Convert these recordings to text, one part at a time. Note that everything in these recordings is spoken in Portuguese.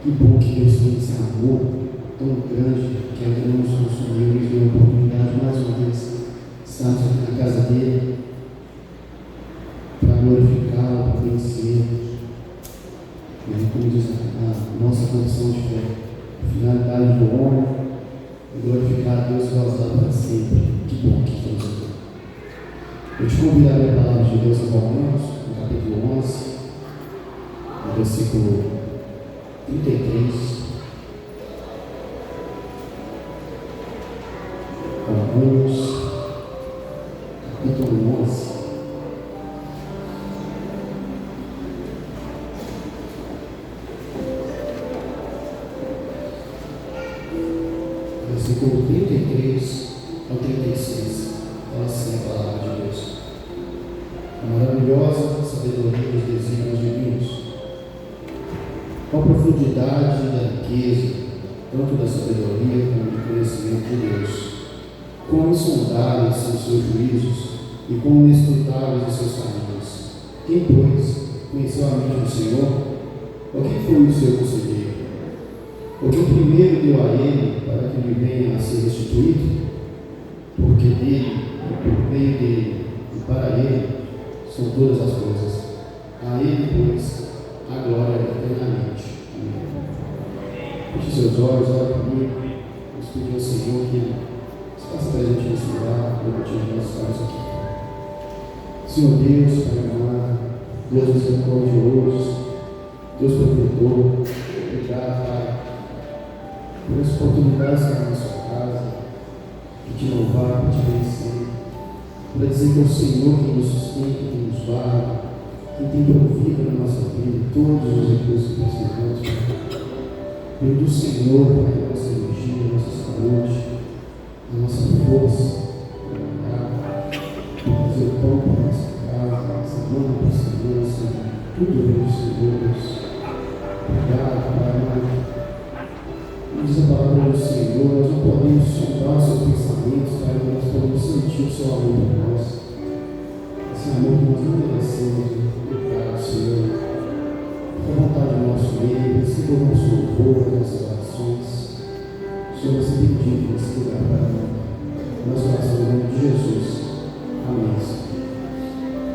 Que bom que Deus tem esse amor tão grande que ainda não nos consumiu e nos deu a oportunidade mais uma vez de estarmos aqui na casa dele para glorificá-lo, para conhecê-lo. Como diz a nossa confissão de fé, a finalidade do homem é glorificar a Deus e gozar para sempre. Que bom que estamos aqui. Eu te convido a ler a palavra de Deus em Romanos, no capítulo 11, no versículo 33. Romanos, capítulo 11. Versículo 33 ao 36, fala assim a palavra de Deus. A maravilhosa sabedoria dos desígnios divinos, qual a profundidade da riqueza, tanto da sabedoria como do conhecimento de Deus. Quão insondáveis são os seus juízos e quão inescrutáveis os seus caminhos. Quem, pois, conheceu a mente do Senhor? Ou quem foi o seu conselheiro? Ou quem primeiro deu a ele para que lhe venha a ser restituído? Porque dele, e por meio dele, e para ele, são todas as coisas. A ele, pois, a glória eternamente. Amém. Feche seus olhos, olhe comigo. Vamos pedir ao Senhor que se faça presente nesse lugar, durante os nossos casos aqui. Senhor Deus, Pai amado, Deus misericordioso, Deus protetor, obrigado, Pai, por essa oportunidade de estar na sua casa, de te louvar, de te vencer, para dizer que é o Senhor que nos sustenta, que nos guarda, que tem provido na nossa vida todos os recursos que precisamos, Pai. Vem do Senhor, Pai, a nossa energia, a nossa saúde, a nossa força, para fazer o pão para a nossa casa, semana por semana, Senhor. Tudo vem do Senhor, Deus. Obrigado, Pai. Diz a palavra do Senhor, nós não podemos sondar os seus pensamentos, Pai, mas nós podemos sentir o seu amor por nós. Esse amor que nós não merecemos. Obrigado, Senhor. Fique à vontade do nosso meio, receba o nosso louvor, as nossas orações. O Senhor vai ser bendito nesse lugar, Pai. Nossa oração em nome de Jesus. Amém.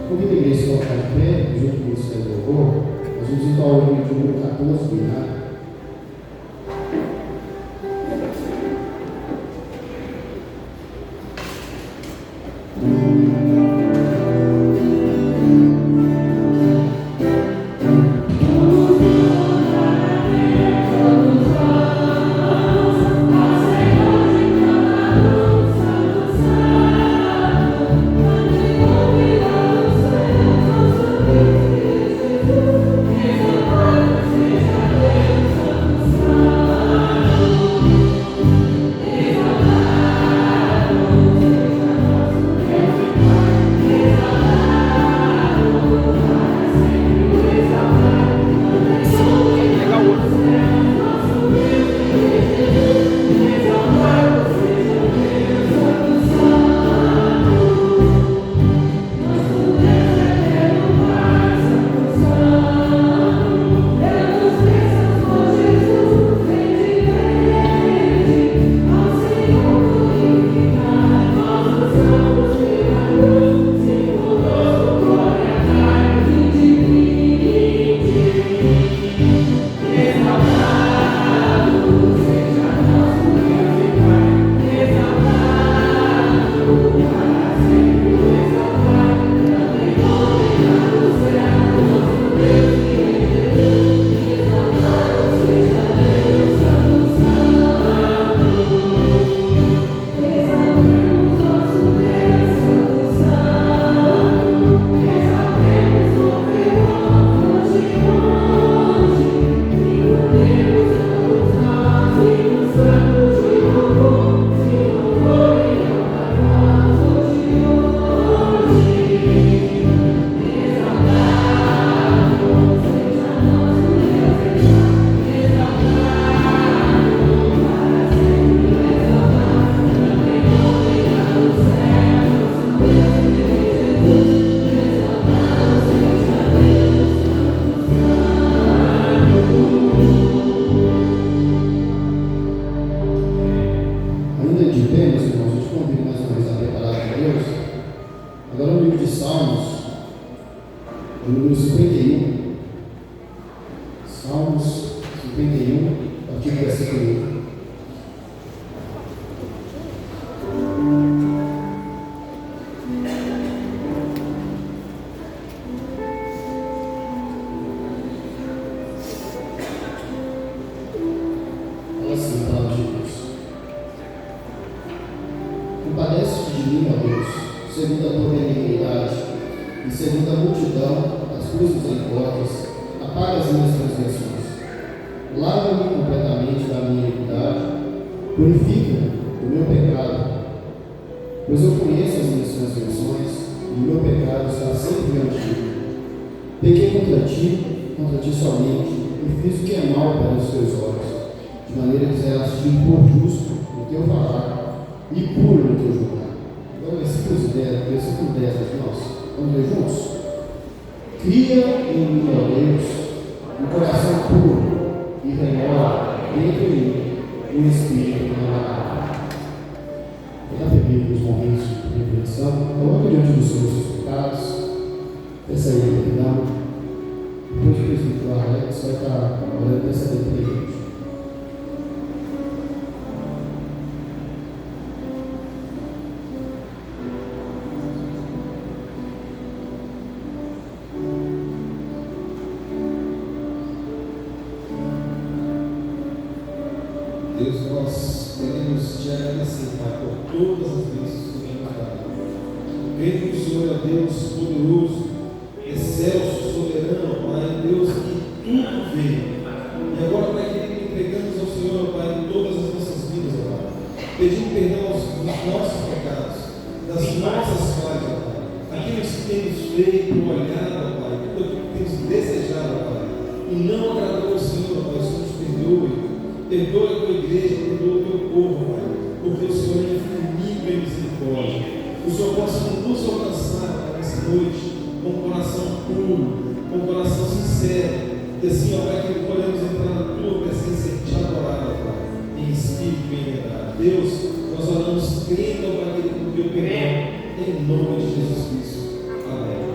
Convido a igreja a colocar de pé, junto com o Ministério do Louvor. Nós vamos então ao livro de número 14, né? Thank you. 31, a partir do versículo 1. Compadece-te de mim, ó Deus, segundo a tua benignidade, e segundo a multidão das tuas misericórdias, apaga as minhas transgressões. Lava-me completamente da minha iniquidade, purifica-me do meu pecado, pois eu conheço as minhas transgressões, e o meu pecado está sempre diante de mim. Pequei contra ti somente, e fiz o que é mal pelos teus olhos, de maneira que serás tido por justo no teu falar, e puro no teu julgar. Então, versículo 10 de nós. Vamos ler juntos? Cria em mim, ó Deus, um coração puro e renova dentro de mim um espírito renovado. Vou dar permissão nos momentos de reflexão. Coloque diante dos seus pecados. Peça a Ele perdão. Depois que o Espírito Alex vai estar orando essa letra. Deus, nós queremos te agradecer, Pai, por todas as vezes que tu vem para nós. Creio que o Senhor é Deus poderoso, excelso, soberano, Pai, Deus que tudo vê. E agora, Pai querido, entregamos ao Senhor, Pai, todas as nossas vidas, Pai, pedindo perdão dos nossos pecados, das nossas falhas, Pai, aquilo que temos feito, olhado, Pai, tudo aquilo que temos desejado, Pai, e não agradou ao Senhor, Pai, o Senhor nos perdoe. Perdoa a tua igreja, perdoa o teu povo, Pai, porque o Senhor é infinito em misericórdia. O Senhor possa nos alcançar, Pai, nessa noite, com um coração puro, com um coração sincero, e assim, ó Pai, que podemos entrar na tua presença e te adorar, Pai, em espírito e em verdade. Deus, nós oramos crendo, ó Pai, no teu perdão, em nome de Jesus Cristo. Amém.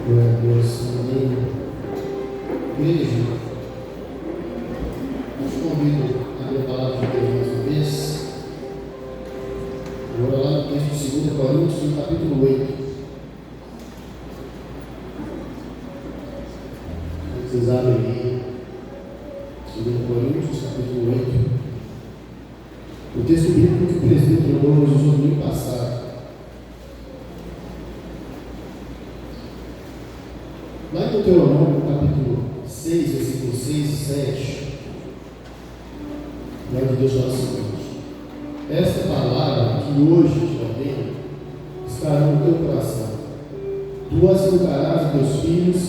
Glória a Deus. Amém. Igreja, eu te convido a ler a palavra de Deus mais uma vez. Agora lá no texto de 2 Coríntios, no capítulo 8. Vocês abrem aí, 2 Coríntios, capítulo 8. O texto bíblico que o presbítero Andor nos usou no domingo passado. Lá em Deuteronômio, capítulo 6, versículos 6 e 7, a palavra de Deus fala o seguinte: esta palavra que hoje te ordeno estará no teu coração. Tu as inculcarás a teus filhos,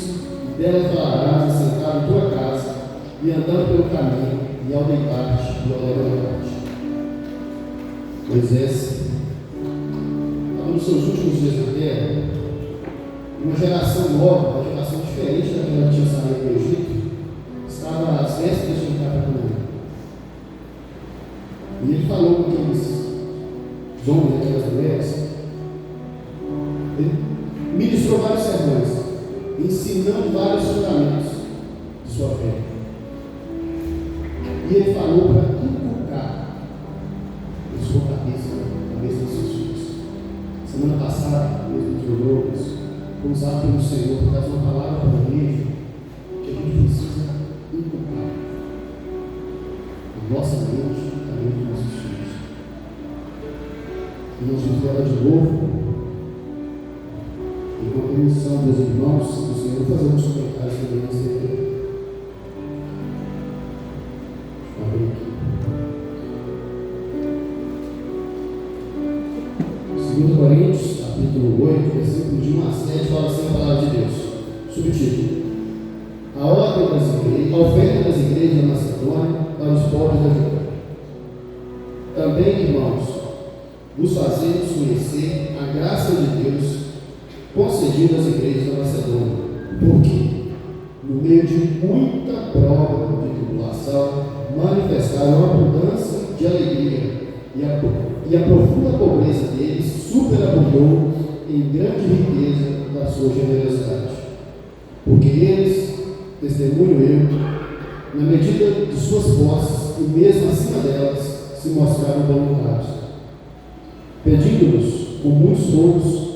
e delas falarás assentado em tua casa, e andando pelo caminho, e ao deitar-te e ao levantar-te. Moisés estava nos seus últimos dias na terra, uma geração nova, uma geração diferente daquela que tinha saído do Egito, estava às vésperas de entrar para Canaã. E ele falou com aqueles homens, aquelas mulheres, ele ministrou vários sermões, ensinando vários fundamentos de sua fé. E ele falou para inculcar em sua cabeça dos seus filhos. Semana passada, mesmo de Lucas, foi usado pelo Senhor para dar uma palavra para a igreja que a gente precisa inculcar a nossa mente, a mente dos nossos filhos. E nós vamos falar de novo, e com a permissão dos irmãos do Senhor, vou fazer uns comentários também nesse tempo. Deixa eu abrir aqui. 2 Coríntios, capítulo 8, versículo de 1 a 7, fala assim a palavra de Deus. Subtítulo: a ordem das igrejas, a oferta das igrejas da Macedônia para os pobres da Judéia. Também, irmãos, vos fazemos conhecer a graça de Deus concedida às igrejas da Macedônia, porque, no meio de muita prova de tribulação, manifestaram a abundância de alegria, e a profunda pobreza deles superabundou em grande riqueza da sua generosidade. Porque eles, testemunho eu, na medida de suas posses e mesmo acima delas, se mostraram voluntários, pedindo-nos, com muitos outros,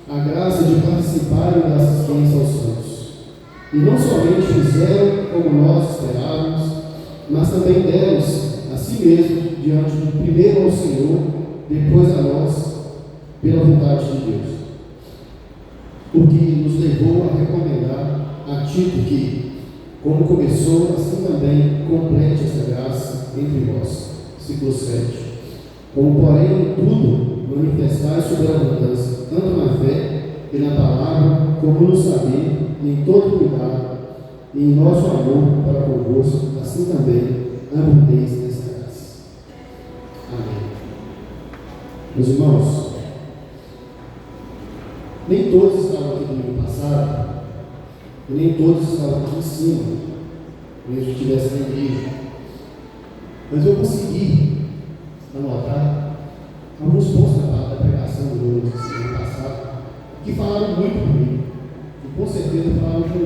a graça de participarem da assistência aos santos. E não somente fizeram como nós esperávamos, mas também deram-se a si mesmos diante do primeiro ao Senhor, depois a nós, pela vontade de Deus. O que nos levou a recomendar a Tito que, como começou, assim também complete essa graça entre vós. Versículo 7. Como, porém, em tudo manifestais sobreabundância, tanto na fé e na palavra, como no saber, e em todo cuidado, e em nosso amor para convosco, assim também abundeis nessa graça. Amém. Meus irmãos, nem todos estavam aqui no domingo passado, e nem todos estavam aqui em cima, mesmo que estivesse na igreja. Mas eu consegui anotar alguns pontos da pregação do Lucas da semana passada, que falaram muito comigo, e com certeza falaram com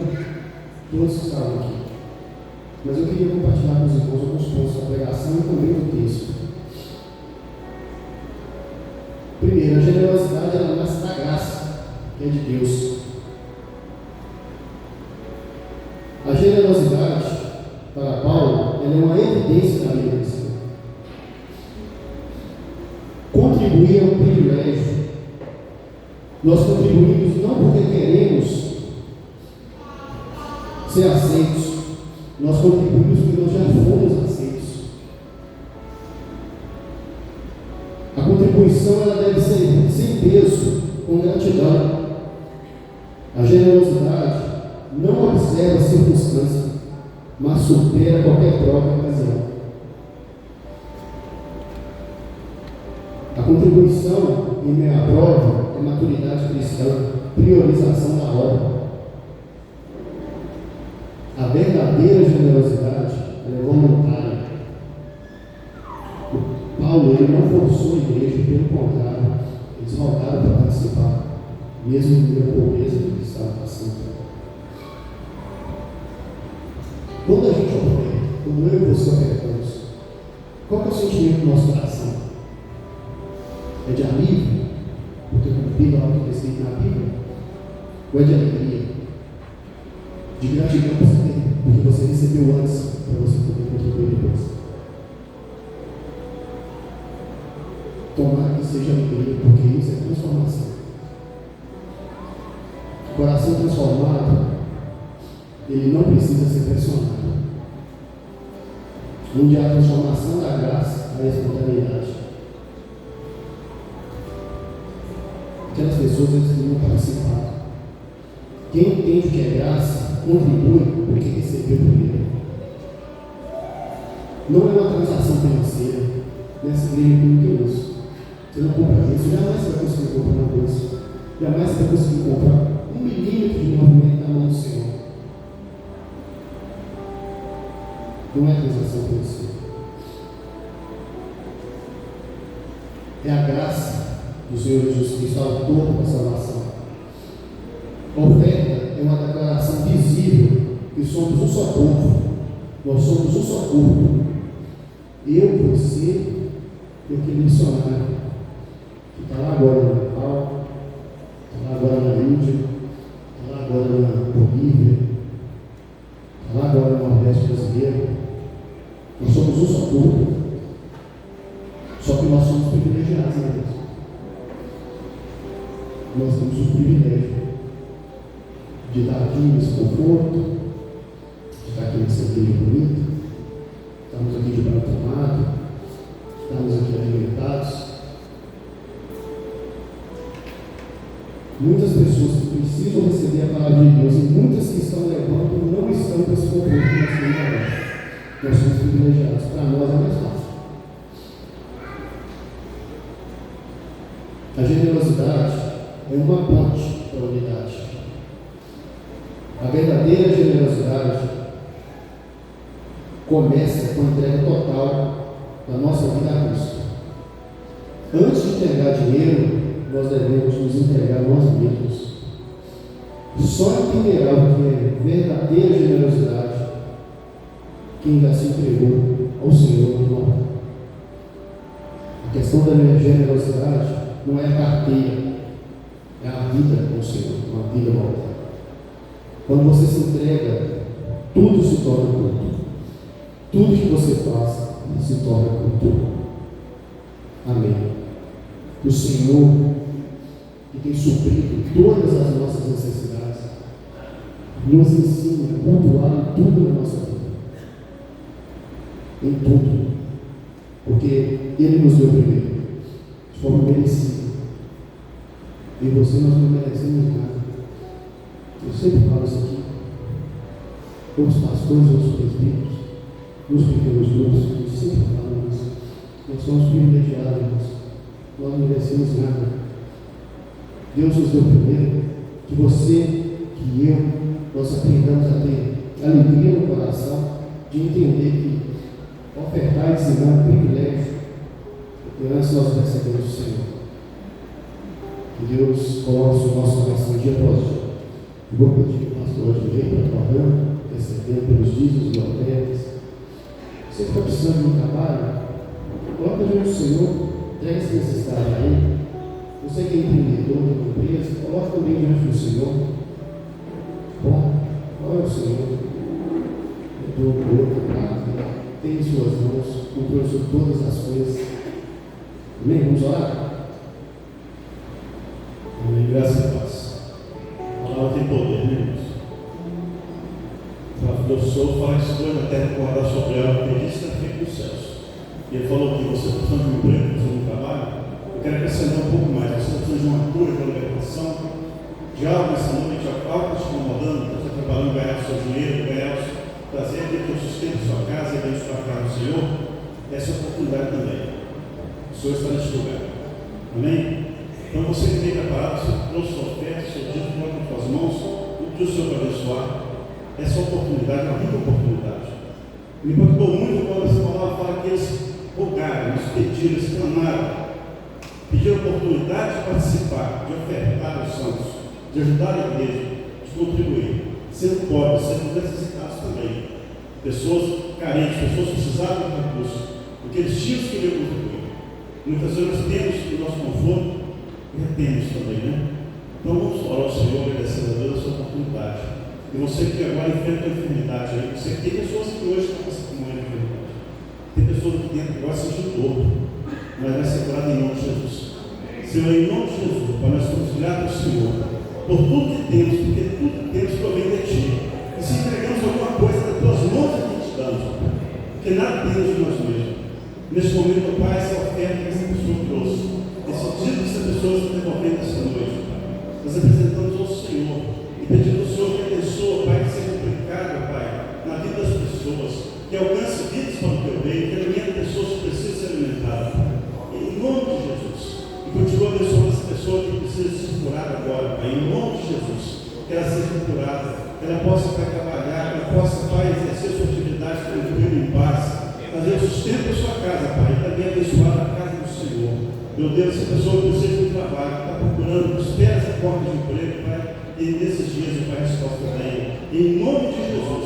todos que estavam aqui. Mas eu queria compartilhar com os irmãos alguns pontos da pregação e também do texto. Primeiro, a generosidade ela nasce da graça, que é de Deus. A generosidade, para Paulo, ela é uma evidência da vida cristã. Contribuir é um privilégio. Nós contribuímos não porque queremos ser aceitos, nós contribuímos porque nós já fomos aceitos. A contribuição ela deve ser sem peso, com gratidão. A generosidade não observa a circunstância, mas supera qualquer troca e ocasião. A contribuição em meio à prova é maturidade cristã, priorização da obra. A verdadeira generosidade é voluntária. Paulo ele não forçou a igreja, pelo contrário, eles rogaram para participar. mesmo no meio da pobreza que ele estava passando. Quando a gente oferta, quando eu e você ofertamos, qual que é o sentimento do nosso coração? É de alívio, por ter cumprido algo que está escrito na Bíblia? Ou é de alegria? De gratidão porque você recebeu antes, para você poder contribuir depois? Tomara que seja alegria, porque isso é transformação. O coração transformado, ele não precisa ser pressionado. Onde há a transformação da graça, há a espontaneidade. Aquelas pessoas que não participaram. Quem entende o que é graça, contribui porque recebeu primeiro. Não é uma transação financeira. Nessa igreja não tem isso. Você não compra isso, jamais você vai conseguir comprar uma coisa. Jamais você vai conseguir comprar 1 milímetro de movimento na mão do Senhor. Não é transação financeira. É a graça do Senhor Jesus Cristo, autor da salvação. A oferta é uma declaração visível que somos um só povo. Nós somos um só corpo. Eu, você e aquele missionário que está lá agora no Nepal, está lá agora na Índia, está lá agora na Bolívia, está lá agora no Nordeste brasileiro. Nós somos um só corpo. Só que nós somos privilegiados, né, Deus? Nós temos o privilégio de estar aqui nesse conforto, de estar aqui nesse ambiente bonito, estamos aqui de braço tomado, estamos aqui alimentados. Muitas pessoas que precisam receber a palavra de Deus e muitas que estão levando não estão com esse conforto que nós temos agora. Nós somos privilegiados, para nós é mais fácil. A generosidade é uma ponte para a unidade. A verdadeira generosidade começa com a entrega total da nossa vida a Cristo. Antes de entregar dinheiro, nós devemos nos entregar a nós mesmos. Só entenderá o que é verdadeira generosidade quem já se entregou ao Senhor do nome. A questão da generosidade não é a carteira, é a vida com o Senhor, uma vida voltada. Quando você se entrega, tudo se torna culto. Tudo que você faz se torna culto. Amém. O Senhor, que tem suprido todas as nossas necessidades, nos ensina a cultuar em tudo na nossa vida. Em tudo. Porque Ele nos deu primeiro, de forma merecida. E você, nós não merecemos nada. Eu sempre falo isso aqui. Os pastores, os presbíteros, nos pequenos grupos, a gente sempre fala isso. Nós somos privilegiados, nós não merecemos nada. Deus nos deu primeiro, que você, que eu, nós aprendamos a ter alegria no coração de entender que ofertar e dizimar é um privilégio, porque antes nós recebemos o Senhor. Que Deus coloque o nosso coração dia após dia. Eu vou pedir que o pastor hoje venha para a tua rama, recebendo pelos dízimos e ofertas. Você está precisando de um trabalho? Coloca diante do Senhor, entrega essa necessidade a Ele. Você que é empreendedor de uma empresa, coloca também diante do Senhor. Bom, olha o Senhor. Eu dou o outro, tem em suas mãos, controle sobre todas as coisas. Amém? Vamos orar? Amém. Graças a Deus. A palavra tem poder, né, irmãos? O Senhor fala que se na terra guardar sobre ela, porque isso está feito nos céus. E Ele falou que você está precisando de um emprego, precisando de um trabalho. Eu quero acrescentar um pouco mais. Você está precisando de uma cura, de uma libertação, de algo nessa noite, algo te incomodando, você está trabalhando, ganhar o seu dinheiro, ganhar o seu prazer, ter o sustento da sua casa e abençoar a casa do Senhor. Essa é a oportunidade também. O Senhor está neste lugar. Amém? Então você que tem preparado, você trouxe sua oferta, seu dízimo, coloca nas suas mãos, o que o Senhor vai abençoar. Essa oportunidade é uma rica oportunidade. Me impactou muito quando essa palavra fala que eles rogaram, eles pediram, eles clamaram, pediram a oportunidade de participar, de ofertar aos santos. de ajudar a igreja, de contribuir, sendo pobres, sendo necessitados também. Pessoas carentes, pessoas que precisavam de recursos, porque eles tinham que contribuir. Muitas vezes nós temos o nosso conforto e retemos também, né? Então vamos orar ao Senhor, agradecendo a Deus a sua oportunidade. E você que agora enfrenta a enfermidade, aí, você tem pessoas que hoje estão passando por uma enfermidade. Tem pessoas aqui dentro que agora sentem dor, mas vai ser curado em nome de Jesus. Senhor, em nome de Jesus, para nós vamos olhar para o Senhor, por tudo que temos, porque tudo que temos provém de Ti. E se entregamos alguma coisa das Tuas mãos, aqui te damos, porque nada temos de nós mesmos. Neste momento, Pai, essa oferta que essa pessoa trouxe, esse pedido que essa pessoa está devolvendo essa noite, nós apresentamos ao Senhor e pedimos ao Senhor que abençoe, Pai, que seja aplicado, Pai, na vida das pessoas, que alcance vidas para o Teu reino, que alimente pessoas que precisam ser alimentadas. Em nome de Jesus. E continua abençoando essa pessoa que precisa ser curada agora, Pai, em nome de Jesus. Que ela seja curada, que ela possa, Pai, trabalhar, que ela possa, Pai, exercer sua atividade tranquila e em paz, fazer o sustento da sua casa, Pai, e também abençoar a casa do Senhor. Meu Deus, essa pessoa que precisa de trabalho, que está procurando, espera essa porta de emprego, Pai, e nesses dias o Pai resposta venha. Em nome de Jesus,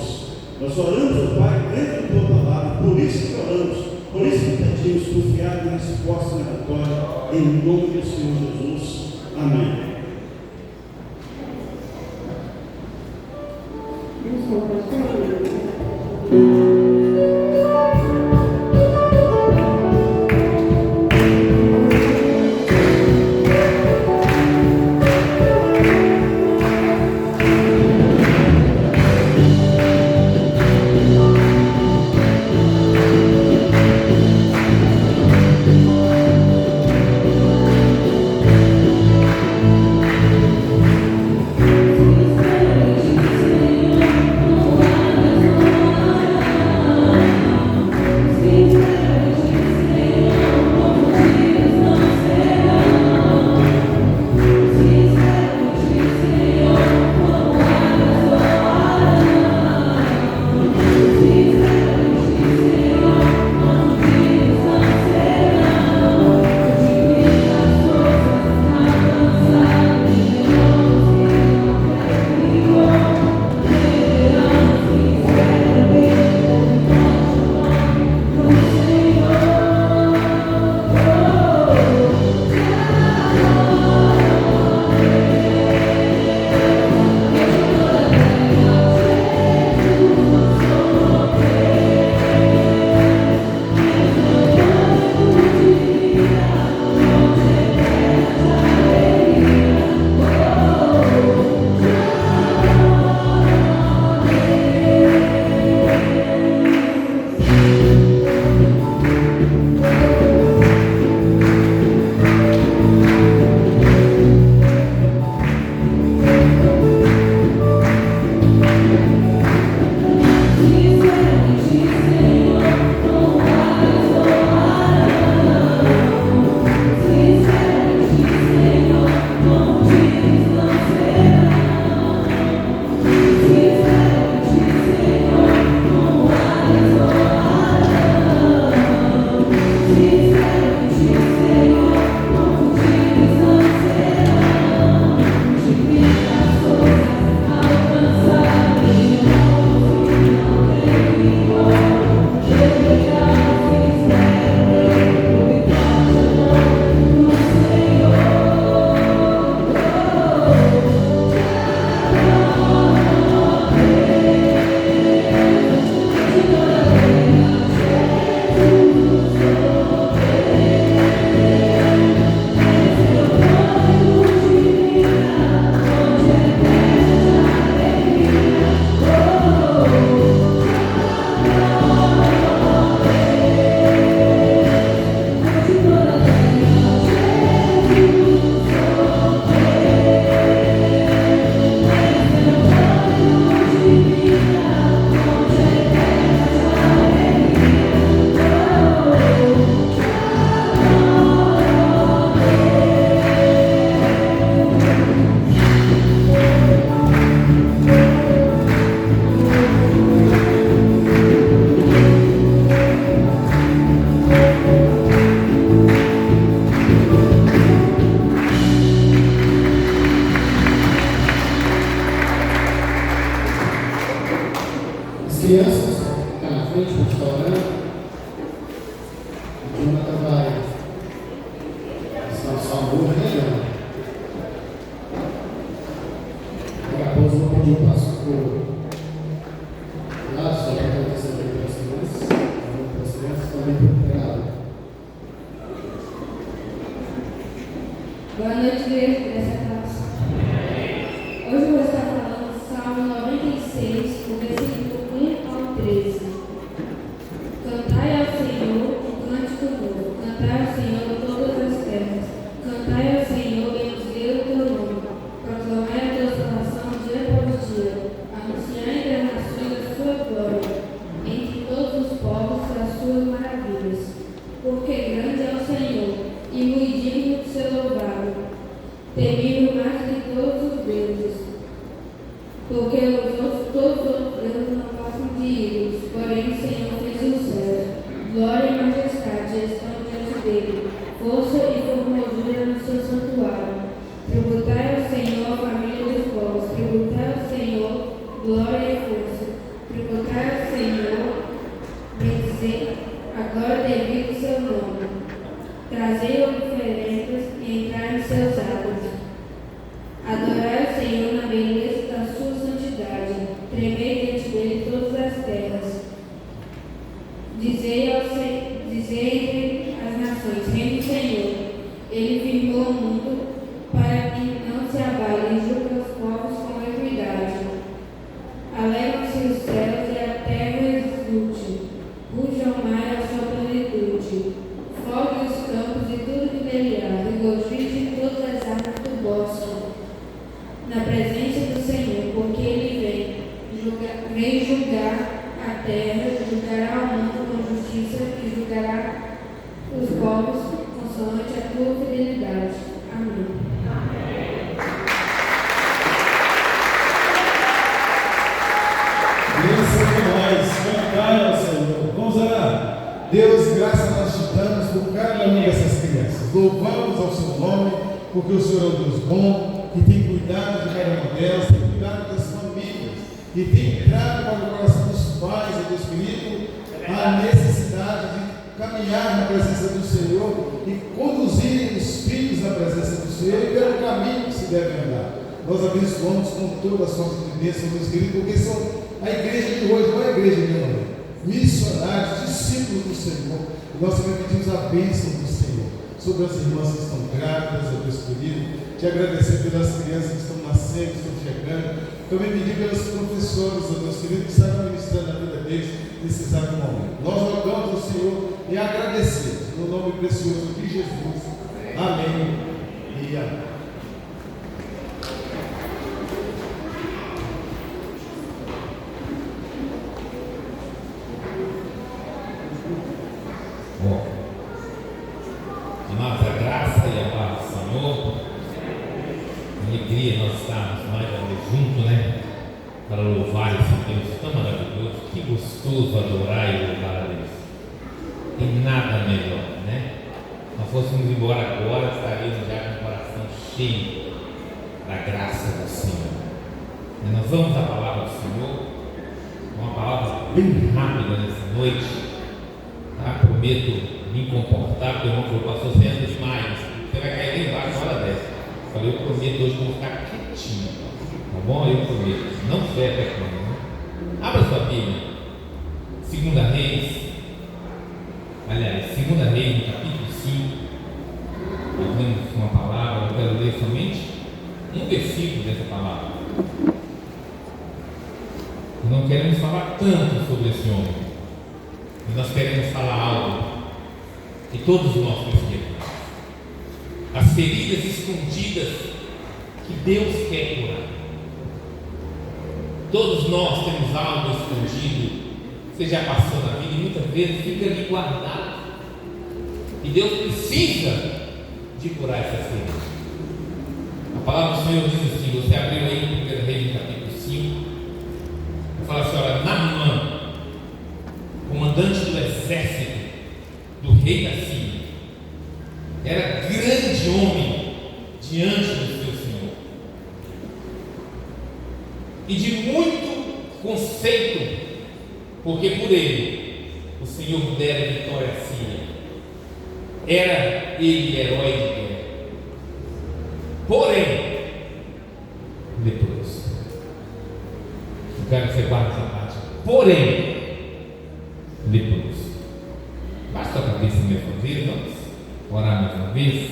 nós oramos, Pai, dentro da Tua palavra, por isso que oramos, por isso que pedimos, confiado na resposta negatória, em nome do Senhor Jesus. Amém. crianças, ficar na frente para estar orando. O Jonathan vai ensinar o salmo hoje, né, Jonathan? Daqui a pouco eu vou pedir um passo para o lado, só para acontecer para as crianças também para o pregado. Boa noite, igreja dessa classe. Hoje eu vou estar falando do Salmo 96, o versículo 1 ao 13. Cantai ao Senhor um cântico novo, cantai ao Senhor todas as terras, cantai ao Senhor, bendizei o teu nome, proclamai a tua salvação dia após dia, anunciai entre as nações a sua glória, entre todos os povos as suas maravilhas. Porque grande é o Senhor, e muito digno de ser louvado, temível mais que todos os deuses. Porque todos os outros deuses não passam de ídolos, porém o Senhor fez os céus. Glória e majestade estão diante dele, força e formosura no seu santuário. Tributai ao Senhor a família dos povos, tributai ao Senhor glória e força. Tributai ao Senhor, bendizei a glória devida ao seu nome. Trazei oferendas e entrai em seus átrios. Adorai o Senhor na beleza da sua santidade. Tremei diante dele todas as terras. Dizei entre as nações, reino do Senhor. Ele firmou o mundo para que não se abale, e julga os povos com equidade. Alegram-se os céus e a terra exulte. Ruja o mar à sua plenitude. Fogue os campos e tudo que nele há, regozije todas as árvores do bosque, na presença do Senhor, porque ele vem julgar a terra, julgará o mundo com justiça e julgará os povos consoante a tua fidelidade. Amém. Bênção demais, cantai ao Senhor. Vamos orar. Deus, graças nós te damos por cada uma dessas crianças. Louvamos ao seu nome, porque o Senhor é um Deus bom, que tem cuidado de cada uma delas, tem cuidado das famílias, e tem entrado para o coração dos pais, ó Deus querido, a necessidade de caminhar na presença do Senhor e conduzir os filhos na presença do Senhor e pelo caminho que se deve andar. Nós abençoamos com toda a sorte de bênção, Deus querido, porque são a igreja de hoje, não é a igreja de amanhã. Missionários, discípulos do Senhor. E nós também pedimos a bênção do Senhor sobre as irmãs que estão grávidas, ó Deus querido. Te agradecer pelas crianças que estão nascendo, que estão chegando. Também pedir pelos professores, ó Deus querido, que estarão ministrando a vida deles nesse exato momento. Nós rogamos ao Senhor e agradecemos no nome precioso de Jesus. Amém e amém. Amados, a graça e a paz do Senhor, alegria nós estarmos mais uma vez juntos, né? Para louvar esse Deus tão maravilhoso. Que gostoso adorar e louvar a Deus. Tem nada melhor, né? Se nós fôssemos embora agora, estaríamos já com o coração cheio da graça do Senhor. E nós vamos à palavra do Senhor, uma palavra bem rápida nessa noite, tá? Prometo me comportar, porque o irmão falou, pastor, você anda demais, você vai cair lá embaixo na hora dessa. Eu falei, eu prometo hoje que eu vou ficar quietinho, tá bom? Eu prometo, não fé até quando, né? Abra sua Bíblia, 2 Reis, aliás, 2 Reis, no capítulo 5, nós vemos uma palavra, eu quero ler somente um versículo dessa palavra. Não queremos falar tanto sobre esse homem, mas nós queremos falar algo que todos nós percebemos. As feridas escondidas que Deus quer curar. Todos nós temos algo escondido, você já passou na vida e muitas vezes fica ali guardado. E Deus precisa de curar essas feridas. A palavra do Senhor diz assim, você abriu aí no 1 Reis, no capítulo 5, fala assim, olha, Naamã, comandante do exército do rei da Síria, era grande homem diante do seu Senhor e de muito conceito porque por ele o Senhor dera vitória à Síria. Era ele herói de guerra. Porém, leproso. Eu quero que você guarde essa parte. Porém, leproso. Baixa a cabeça mais uma vez, vamos orar mais uma vez.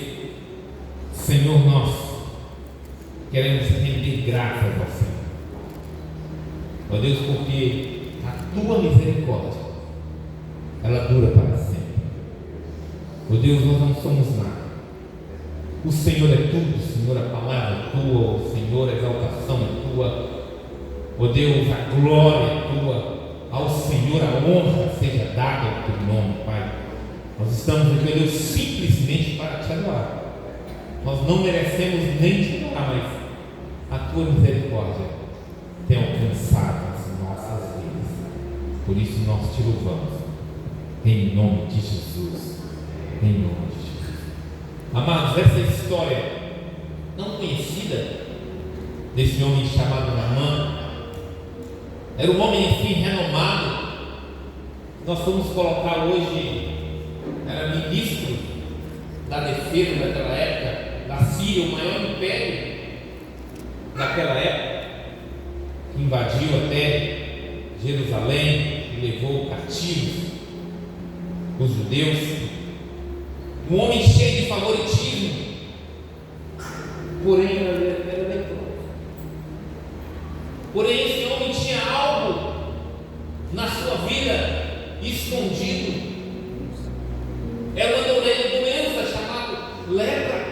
Senhor nosso, queremos render graças ao Senhor. Ó Deus, porque a tua misericórdia, ela dura para sempre. Ó Deus, nós não somos nada. O Senhor é tudo, Senhor, a palavra é tua, o Senhor, a exaltação é tua. Ó Deus, a glória é tua. Ao Senhor a honra seja dada ao teu nome, Pai. Nós estamos aqui, ó Deus, simplesmente para te adorar. Nós não merecemos nem te adorar, mas a tua misericórdia tem alcançado as nossas vidas. Por isso nós te louvamos, em nome de Jesus. Em nome de Jesus. Amados, essa história não conhecida desse homem chamado Naamã, era um homem assim renomado. Nós vamos colocar hoje, era ministro da defesa daquela época, da Síria, o maior império daquela época, que invadiu até Jerusalém e levou cativos os judeus. Um homem cheio de favoritismo, porém era leproso. Porém, esse homem tinha algo na sua vida escondido. Era uma doença chamada lepra.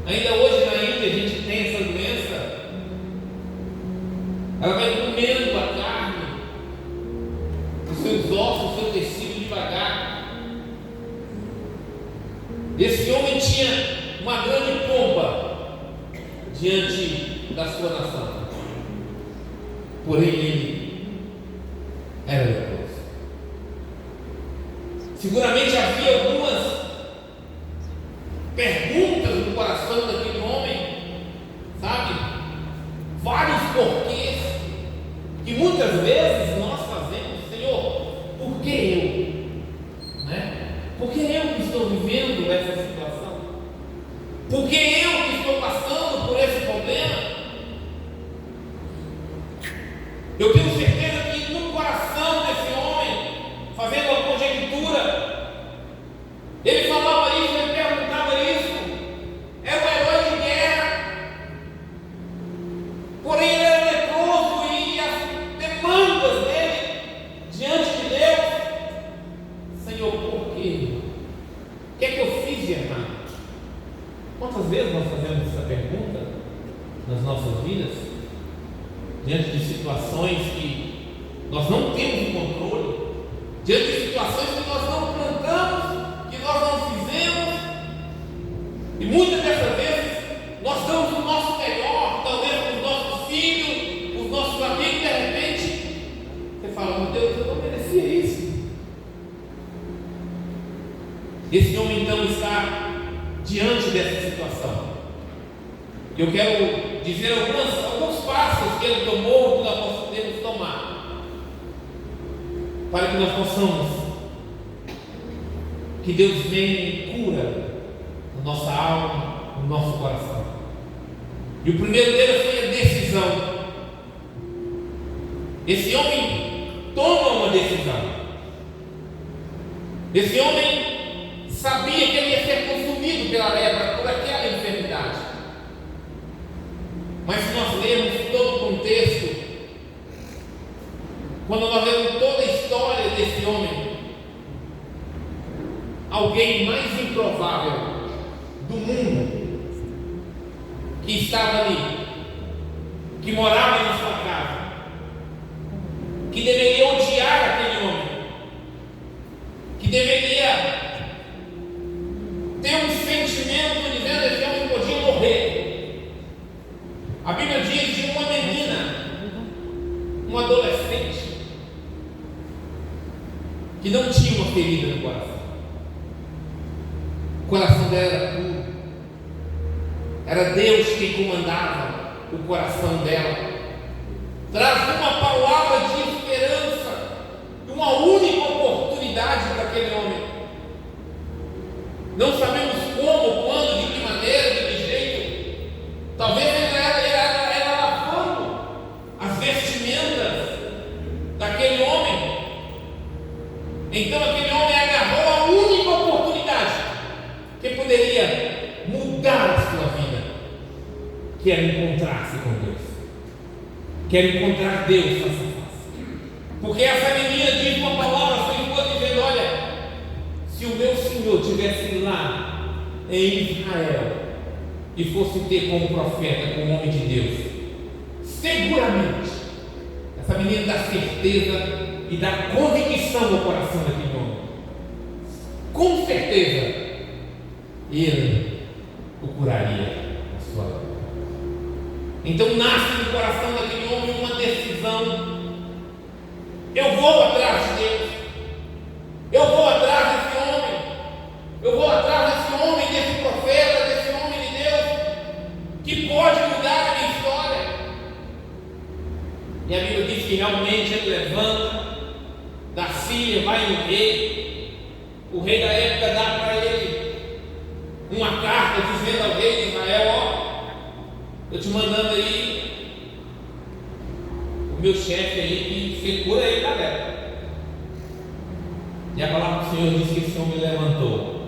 Ainda hoje na Índia a gente tem essa doença. Ela vai comendo a carne, os seus ossos, o seu tecido devagar. Esse homem tinha uma grande pompa diante da sua nação. Porém, ele era leproso. Seguramente havia algumas perguntas no coração daquele homem, sabe? Vários porquês que muitas vezes nós fazemos. Senhor, por que eu? Né? Por que eu que estou vivendo essa situação? Por que eu que estou passando por esse problema? Eu tenho certeza que no coração desse homem, fazendo uma conjectura, ele falava isso, ele perguntava isso. Era um herói de guerra, porém ele era leproso e as demandas dele diante de Deus. Senhor, por quê? O que é que eu fiz de errado? Quantas vezes nós fazemos essa pergunta nas nossas vidas? Diante de situações que nós não temos o controle, diante de situações que nós não plantamos, que nós não fizemos, e muitas dessas vezes nós damos o nosso melhor, talvez para os nossos filhos, os nossos amigos, e de repente você fala: meu Deus, eu não merecia isso. Esse homem então está diante dessa situação. Eu quero dizer alguns passos que ele tomou, que nós podemos tomar, para que nós possamos, que Deus venha e cura a nossa alma, o nosso coração. E o primeiro deles foi a decisão. Esse homem toma uma decisão. Esse homem sabia que ele ia ser consumido pela lepra, por aquela enfermidade. Mas se nós lermos todo o contexto, quando nós lemos toda a história desse homem, alguém mais improvável do mundo, que estava ali, que morava na sua casa, que deveria odiar aquele homem, que deveria ter um sentimento dizendo: esse homem podia morrer. A Bíblia diz de uma menina, uma adolescente, que não tinha uma ferida no coração. O coração dela era puro. Era Deus quem comandava o coração dela. Traz uma palavra de esperança uma única oportunidade para aquele homem. Não sabemos como, quando, de que maneira, de que jeito. Talvez ele era lavando as vestimentas daquele homem. Então aquele homem agarrou a única oportunidade que poderia mudar a sua vida, que era encontrar-se com Deus, que era encontrar Deus face a face. Porque essa menina diz uma palavra à sua esposa dizendo: olha, se o meu Senhor tivesse ido lá em Israel e fosse ter com o profeta, com o homem de Deus, seguramente essa menina dá certeza e dá convicção no coração daquele homem. Com certeza ele o curaria a sua vida. Então nasce no coração daquele homem uma decisão: eu vou atrás de Deus, eu vou atrás desse homem, eu vou atrás desse homem, desse profeta, desse homem de Deus, que pode mudar a minha história. E a Bíblia diz que realmente ele levanta da Síria, vai no rei. O rei da época dá para ele uma carta dizendo ao rei de Israel: ó, eu te mandando aí o meu chefe aí, que você cura ele da lepra. E a palavra do Senhor diz que esse homem levantou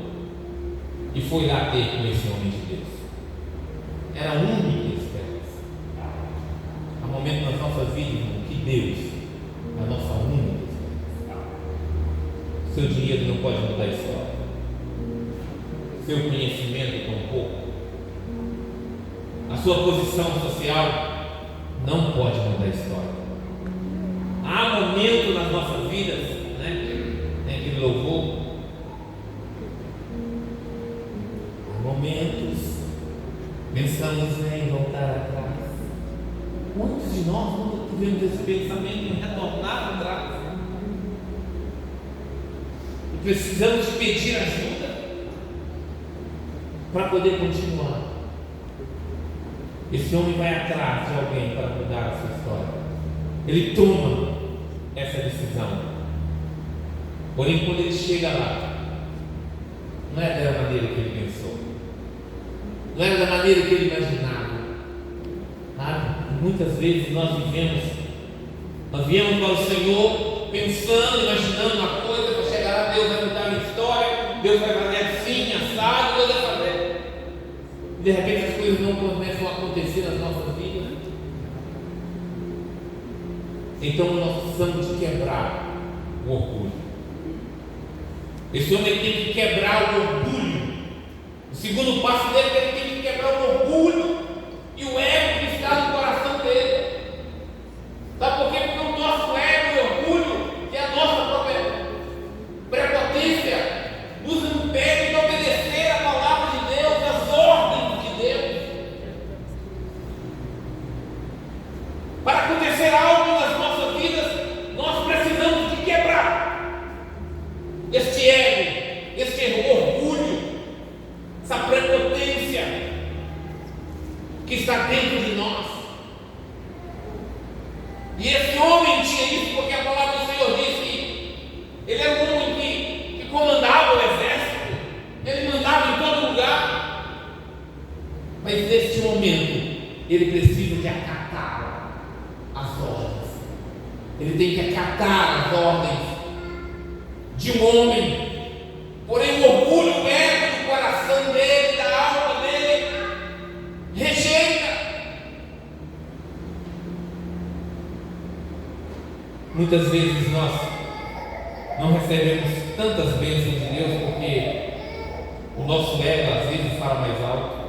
e foi lá ter com esse homem de Deus. Era a única esperança. Há momentos nas nossas vidas que Deus é a nossa única esperança. Seu dinheiro não pode mudar a história, seu conhecimento tampouco, a sua posição social não pode mudar a história. Há momentos nas nossas vidas, tem aquele louvor, há momentos pensamos em voltar atrás. Quantos de nós nunca tivemos esse pensamento em retornar atrás? E precisamos pedir ajuda para poder continuar. Esse homem vai atrás de alguém para mudar a sua história. Ele toma essa decisão. Porém, quando ele chega lá, não é da maneira que ele pensou, não é da maneira que ele imaginava. Muitas vezes nós viemos para o Senhor pensando, imaginando uma coisa, para chegar lá, Deus vai mudar a minha história, Deus vai fazer assim, assado, Deus vai fazer. E de repente as coisas não começam a acontecer nas nossas vidas. Então nós precisamos de quebrar o orgulho. Esse homem tem que quebrar o orgulho. O segundo passo dele é que ele tem que quebrar o orgulho e o ego que está no coração dele. Sabe por quê? Porque o nosso ego e orgulho, que é a nossa própria prepotência, nos impede de obedecer a palavra de Deus, as ordens de Deus. Para acontecer algo nas nossas vidas, nós precisamos de quebrar este ego, este orgulho, essa prepotência que está dentro de nós. E esse homem tinha isso porque a palavra do Senhor diz que ele era um homem que comandava o exército, ele mandava em todo lugar. Mas neste momento ele precisa de acatar as ordens. Ele tem que acatar as ordens de um homem. Porém o orgulho, o ego do coração dele, da alma dele, rejeita. Muitas vezes nós não recebemos tantas bênçãos de Deus porque o nosso ego às vezes fala mais alto,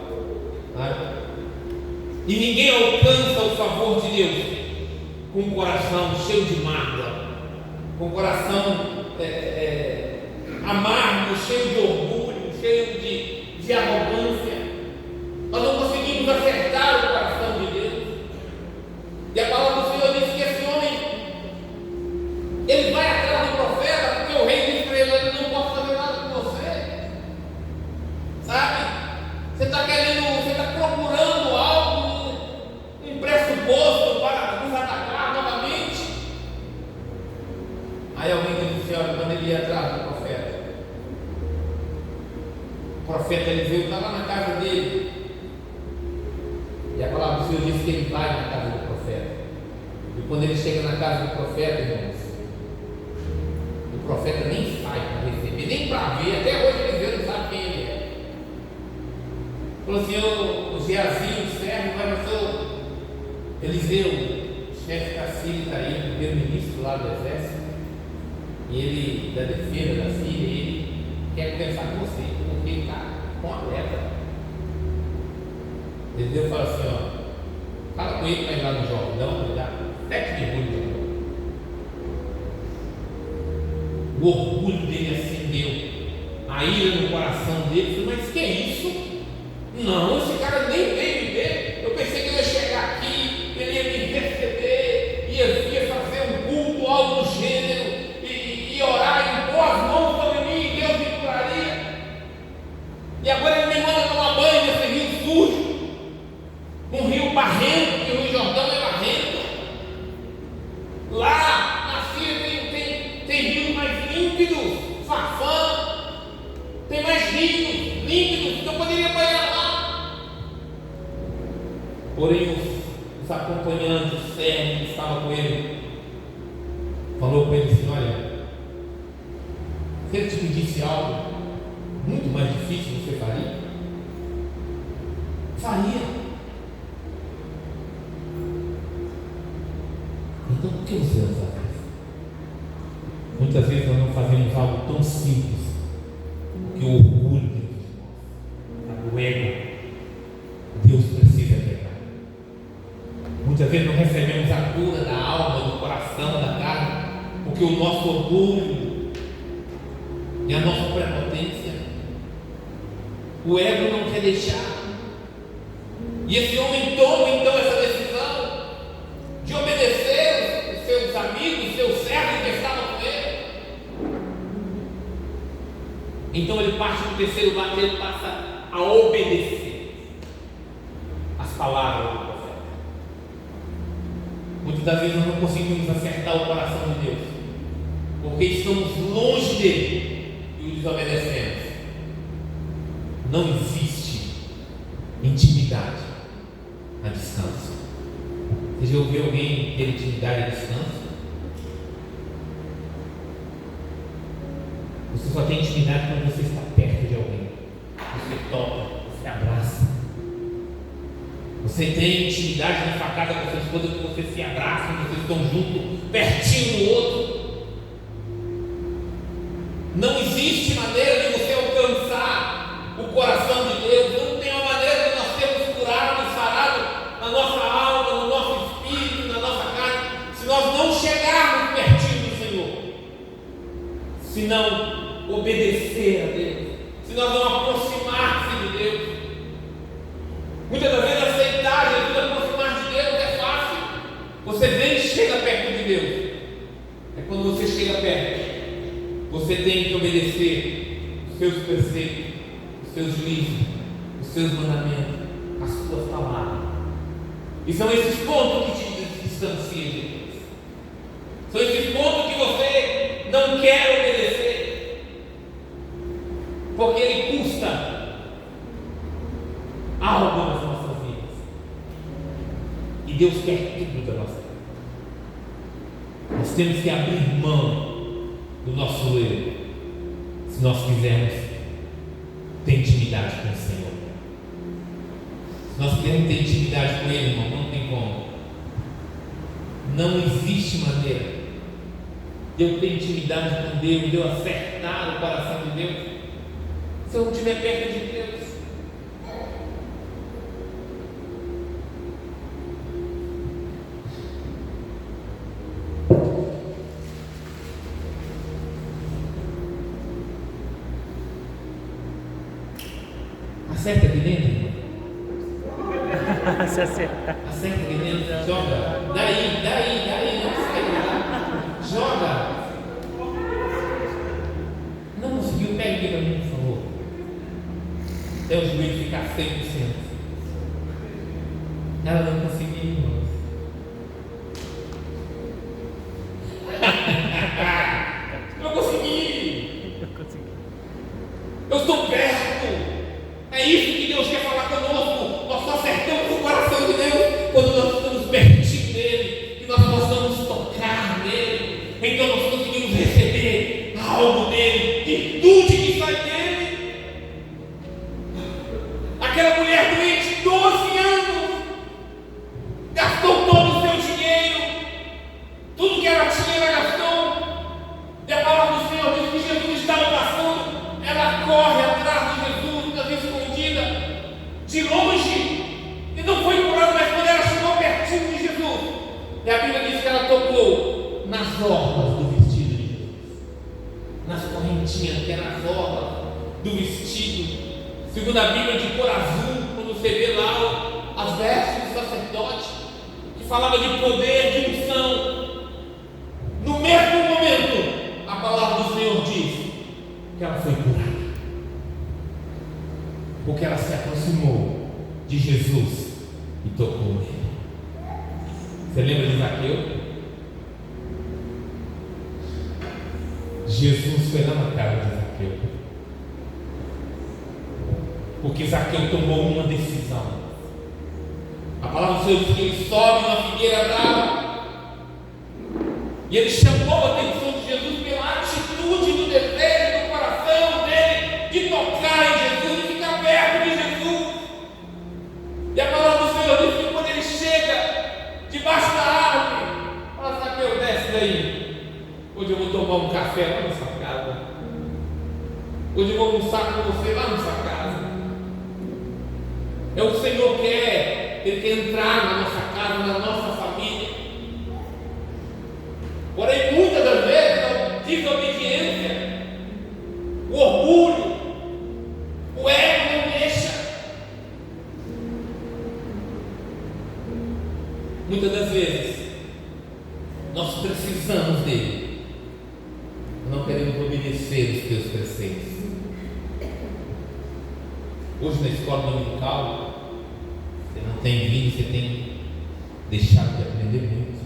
e ninguém alcança o favor de Deus com um coração cheio de mágoa, com um coração amargo, cheio de orgulho, cheio de arrogância. Nós não conseguimos acertar o coração de Deus. E a palavra do Senhor diz que esse homem, ele vai atrás do profeta, porque o rei diz para ele: eu não posso fazer nada com você. Sabe? Você está procurando algo, um pressuposto para nos atacar novamente. Aí alguém E a palavra do Senhor diz que ele vai na casa do profeta. E quando ele chega na casa do profeta, irmãos, o profeta nem sai para receber, nem para ver. Até hoje Eliseu não sabe quem ele é. Falou assim: o Geazi, o servo, mas eu sou Eliseu, chefe da Síria, está aí, o primeiro-ministro lá do exército, e ele, da defesa da Síria, ele quer conversar com você, porque ele está com a lepra. Eliseu fala assim: ó, fala com ele para ir lá no Jordão, vai dar 7 mergulhos. O orgulho dele acendeu, a ira no coração dele. Falei: mas que é isso? Não, esse cara nem veio me ver. Eu pensei que ele ia chegar aqui, ele ia me receber, ia fazer um culto, algo do gênero, e orar e impor as mãos sobre mim, e Deus me curaria. E agora ele me manda tomar banho nesse rio sujo, um rio barrento, porque o Rio Jordão é barrento. Lá na Síria tem rios mais límpidos, Farfã, tem mais rios límpidos, então eu poderia banhar lá. Porém, os acompanhantes, os servos que estavam com ele, falou para ele assim: olha, se ele te pedisse algo muito mais difícil, você faria? Faria. Então por que você não faz? Muitas vezes nós não fazemos algo tão simples, que o orgulho de nós, o ego, Deus precisa quebrar. Muitas vezes não recebemos a cura da alma, do coração, da carne, porque o nosso orgulho e a nossa prepotência, o ego não quer deixar. E esse homem toma então essa decisão de obedecer os seus amigos, os seus servos que estavam com ele. Então ele parte do terceiro lado, ele passa a obedecer as palavras do profeta. Muitas das vezes nós não conseguimos acertar o coração de Deus, porque estamos longe dele e o desobedecemos. Não existe intimidade a distância. Você já ouviu alguém ter intimidade à distância? Você só tem intimidade quando você está perto de alguém. Você toca, você abraça. Você tem intimidade na sua casa com a sua esposa, que você se abraça, vocês estão juntos, pertinho um do outro. Não existe maneira de você alcançar o coração de Deus. Não tem uma maneira de nós sermos curados, sarados na nossa alma, no nosso espírito, na nossa carne, se nós não chegarmos pertinho do Senhor, se não obedecer a Deus, se nós não aproximar-se de Deus. Muitas das vezes aceitar Jesus, aproximar de Deus é fácil. Você vem e chega perto de Deus. É quando você chega perto, você tem que obedecer os seus preceitos, os seus juízos, os seus mandamentos, as suas palavras. E são esses pontos que te distanciam de Deus. São esses pontos que você não quer obedecer, porque ele custa algo nas nossas vidas. E Deus quer tudo da nossa vida. Nós temos que abrir mão do nosso eu, se nós quisermos ter intimidade com o Senhor. Se nós quisermos ter intimidade com Ele, irmão, não tem como. Não existe maneira de eu ter intimidade com Deus, de eu acertar o coração de Deus, se eu não estiver perto de Deus. Acerta aqui dentro. Acerta aqui dentro. Joga. Daí. Não sai de lá. Joga. Não conseguiu? Pega aqui para mim, por favor. Até o joelho ficar 100%. Ela não conseguiu, irmãos. Eu consegui. Eu estou perto. É isso que Deus quer falar conosco. Nós só acertamos o coração de tinha, que era as orlas do vestido. Segundo a Bíblia, de cor azul, quando você vê lá as vestes do sacerdote, que falava de poder, de unção. No mesmo momento, a palavra do Senhor diz que ela foi curada, porque ela se aproximou de Jesus e tocou nele. Você lembra de Zaqueu? Jesus foi lá na casa de Zaqueu, porque Zaqueu tomou uma decisão. A palavra do Senhor diz que ele sobe na figueira brava e ele chamou a atenção de Jesus pela atitude do desejo do coração dele de tocar em Jesus e ficar perto de Jesus. E a palavra do Senhor diz que quando ele chega debaixo da árvore, fala: Zaqueu, desce daí. Hoje eu vou tomar um café lá na sua casa. Hoje eu vou almoçar com você lá na sua casa. É o Senhor quer, Ele quer entrar na nossa casa, na nossa família. Porém, muitas das vezes, a desobediência, o orgulho, o ego não deixa. Muitas das vezes, nós precisamos dele. Não queremos obedecer os teus preceitos. Hoje na escola dominical, você não tem vindo, você tem deixado de aprender muito.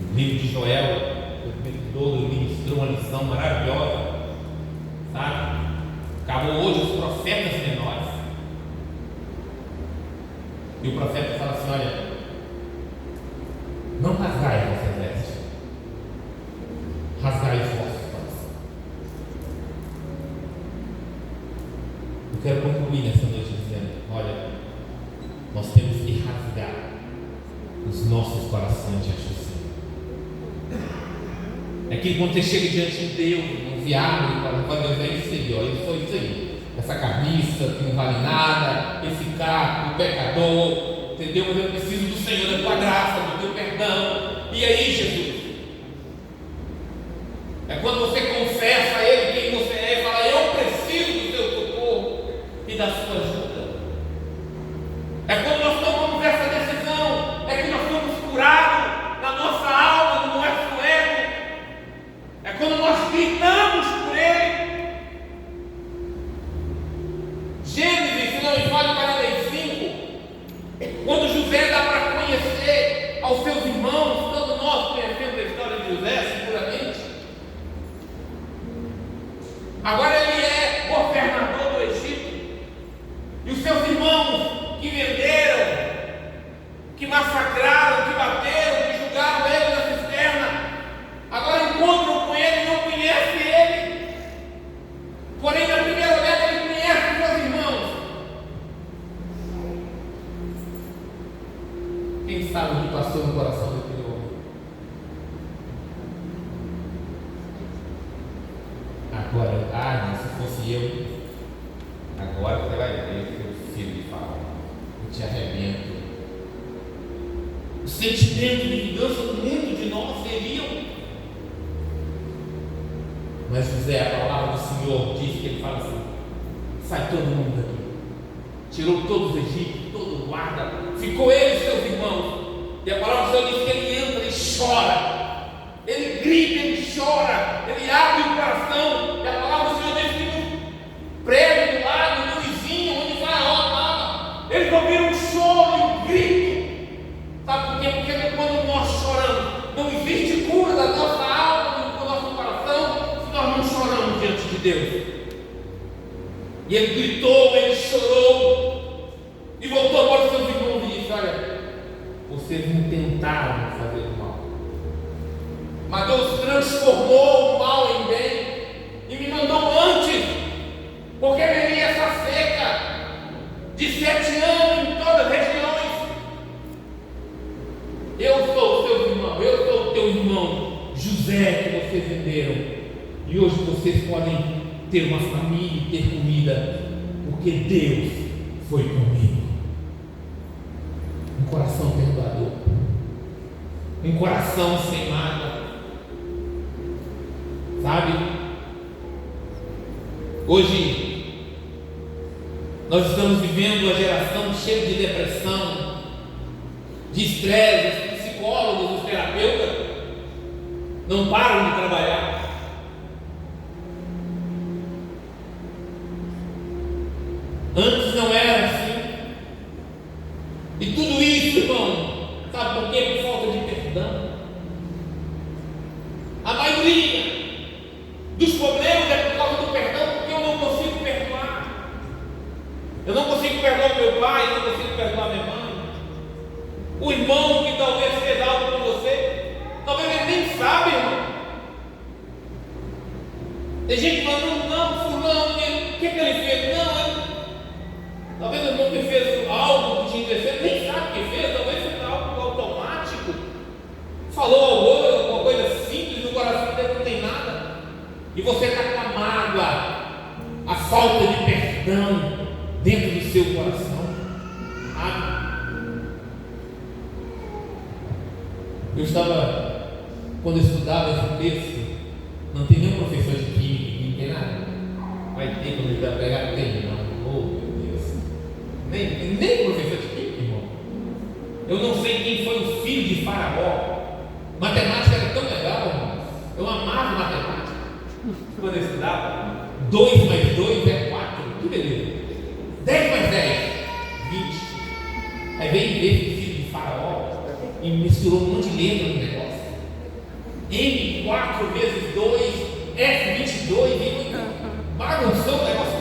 O livro de Joel, o livro todo, ministrou uma lição maravilhosa, sabe? Acabou hoje os profetas menores. E o profeta fala assim: olha, não rasgai a vossa veste, rasgai os vossos corações. Eu quero concluir nessa noite dizendo: olha, nós temos que rasgar os nossos corações diante do Senhor. É que quando você chega diante de Deus, no viário, e fala: Deus, é isso aí, olha, foi isso aí, essa camisa que não vale nada, esse carro, o pecador, entendeu? Mas eu preciso do Senhor, da tua graça, do teu perdão. E aí, Jesus? É quando você confessa a Ele quem você é e fala: eu preciso do teu socorro e da sua ajuda. É quando nós tomamos essa decisão, é que nós somos curados na nossa alma, no nosso ego. É quando nós gritamos por Ele. Gênesis, se não me falha, 45, quando José dá para conhecer aos seus irmãos, todos nós conhecemos a história de José, seguramente. Agora ele é governador do Egito, e os seus irmãos que venderam, que massacraram, que bateram, que julgaram ele na cisterna, agora encontram com ele e não conhecem ele. Porém, na primeira olhada, ele conhece os seus irmãos. Quem sabe o que passou no coração daquele homem? Agora, se fosse eu, agora você vai ver seu filho de fala, eu te arrebento. O sentimento de vingança dentro de nós seriam. Mas José, a palavra do Senhor diz que ele fala assim: sai todo mundo daqui. Tirou todos os egípcios, todo o guarda, ficou ele e seus irmãos. E a palavra do Senhor diz que ele entra e chora, ele grita, ele chora, ele abre o coração. E a palavra do Senhor diz que no prédio do lado, no vizinho, onde Faraó estava, eles ouviram um choro e um grito. Sabe por quê? Porque quando nós choramos, não existe cura da nossa alma, do nosso coração, se nós não choramos diante de Deus. E ele gritou, ele chorou, e voltou para os seus irmãos e disse: olha, vocês intentaram fazer o mal, mas Deus transformou o mal em bem e me mandou antes, porque viria essa seca de 7 anos em todas as regiões. Eu sou o seu irmão, eu sou o teu irmão José, que vocês venderam, e hoje vocês podem ter uma família e ter comida, porque Deus foi comigo. Um coração perdoador, um coração sem mágoa, sabe? Hoje, nós estamos vivendo uma geração cheia de depressão, de estresse. Os psicólogos, os terapeutas não param de trabalhar. Antes não era assim. E tudo isso, irmão, sabe por quê? Por falta de perdão. A maioria dos problemas é por causa do perdão, porque eu não consigo perdoar. Eu não consigo perdoar meu pai, eu não consigo perdoar minha mãe. O irmão que talvez fez algo com você, talvez ele nem sabe, irmão. Tem gente que fala, não, fulano, o que ele fez? Não, talvez o irmão que fez algo que te interessou, nem sabe o que fez, talvez seja algo automático. Falou alguma coisa simples, no coração dele não tem nada. E você está com a mágoa, a falta de perdão dentro do seu coração. Eu estava, quando eu estudava esse texto, não tem nenhum professor de química, não tem nada. Vai ter quando ele vai pegar, tem, não. Oh, meu Deus. Nem professor de química, irmão. Eu não sei quem foi o filho de Faraó. Matemática era tão legal, irmão. Eu amava matemática. Quando eu estudava, 2 mais 2 é 4. Que beleza. 10 mais 10, 20. Aí veio esse filho de Faraó e misturou um monte de letra no negócio. M 4 vezes 2, F 22, e bagunçou o negócio.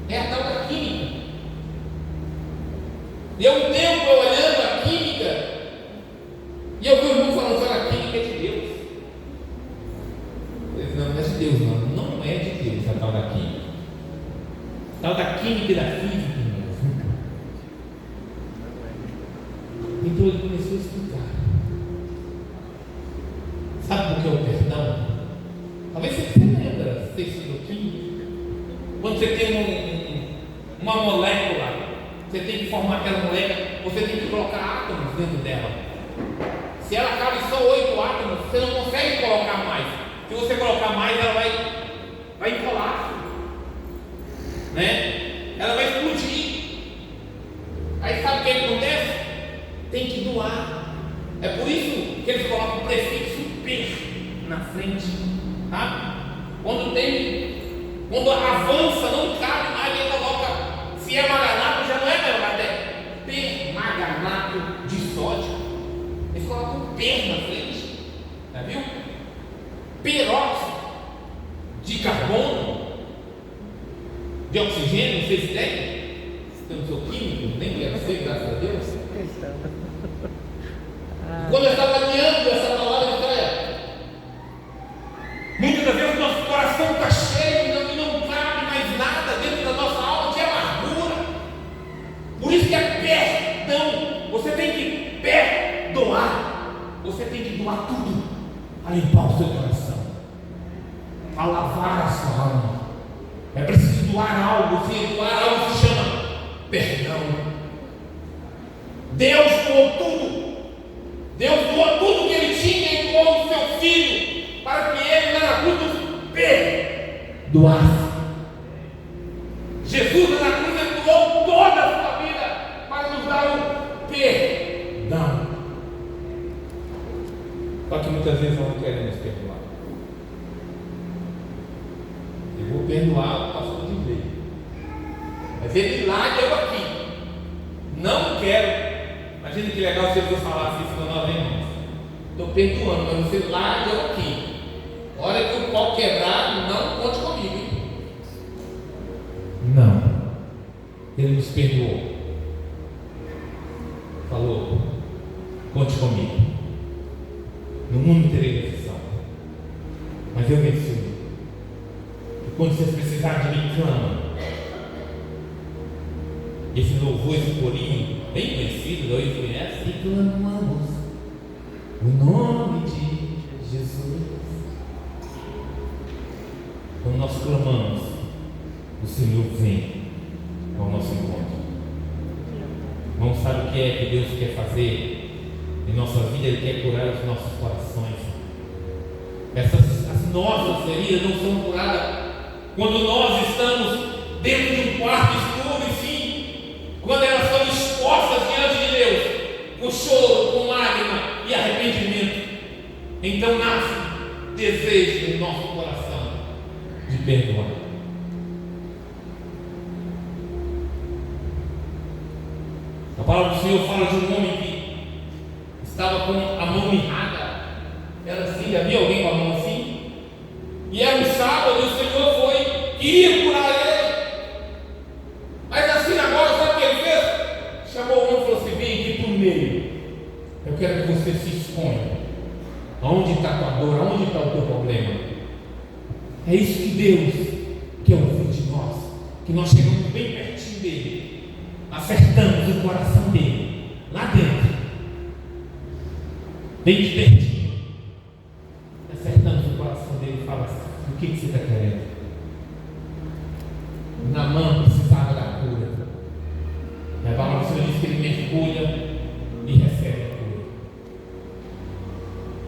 É a tal da química. Deu um tempo eu olhando a química e eu vi o irmão falando que a química é de Deus. Eu disse, não é de Deus, não é de Deus a tal da química. A tal da química e da física. Então ele começou a explicar. Sabe por que é o perdão? Talvez você lembra, você estudou química. Quando você tem uma molécula, você tem que formar aquela molécula, você tem que colocar átomos dentro dela. Se ela cabe só 8 átomos, você não consegue colocar mais. Se você colocar mais, ela vai enrolar, né? Ela vai explodir. Aí sabe o que acontece? Tem que doar. É por isso que eles colocam o prefixo P na frente, tá? Quando avança, não cabe mais, ele coloca, se é maganato, já não é mais até permanganato de sódio. Eles colocam P na frente, já viu? Peróxido de carbono, de oxigênio, vocês têm? Eu não sou químico, nem quero ser, graças a Deus. Quando eu estava alinhando essa palavra, muitas das vezes o nosso coração está cheio e não cabe mais nada dentro da nossa alma de amargura. Por isso que é perdão. Você tem que perdoar. Você tem que doar tudo a limpar o seu coração, a lavar a sua alma. É preciso doar algo. Se doar algo se chama perdão. Deus doou tudo. Deus doou tudo que ele tinha e doou o seu filho para que ele na cruz nos perdoasse. Jesus na cruz ele doou toda a sua vida para nos dar o perdão. Só que muitas vezes nós não queremos perdoar. Eu vou perdoar o pastor de lei, mas ele lá e eu aqui não quero. Imagina que legal se Jesus falasse isso para nós, irmãos. Estou perdoando, mas você lá e eu aqui. Hora que o pau quebrar, não conte comigo, hein? Não. Ele nos perdoou. Falou, conte comigo. No mundo terei decisão, mas eu venci. E quando vocês precisarem de mim, clama. Esse louvor, esse corinho bem conhecido, da hoje conhece, e clamamos o nome de Jesus. Quando nós clamamos, o Senhor vem ao nosso encontro. Não sabe o que é que Deus quer fazer em nossa vida? Ele quer curar os nossos corações. As nossas feridas não são curadas quando nós estamos dentro de um quarto escuro, e sim, quando elas são expostas diante de Deus, com choro, com lágrima e arrependimento, então nasce desejo no nosso coração de perdoar. A palavra do Senhor fala de um homem que estava com a mão mirrada. Era assim, havia alguém com a mão assim? E era um sábado e o Senhor queria curar ele. Mas assim agora, sabe o que ele fez? Chamou o homem e falou assim: vem aqui para o meio. Eu quero que você se exponha. Aonde está a tua dor? Aonde está o teu problema? É isso que Deus quer ouvir de nós. Que nós chegamos bem pertinho dele, acertamos o coração dele, lá dentro, bem de pertinho, acertamos o coração dele e fala assim: o que você está querendo? Naamã precisava da cura. E a palavra do Senhor diz que ele mergulha e recebe a cura.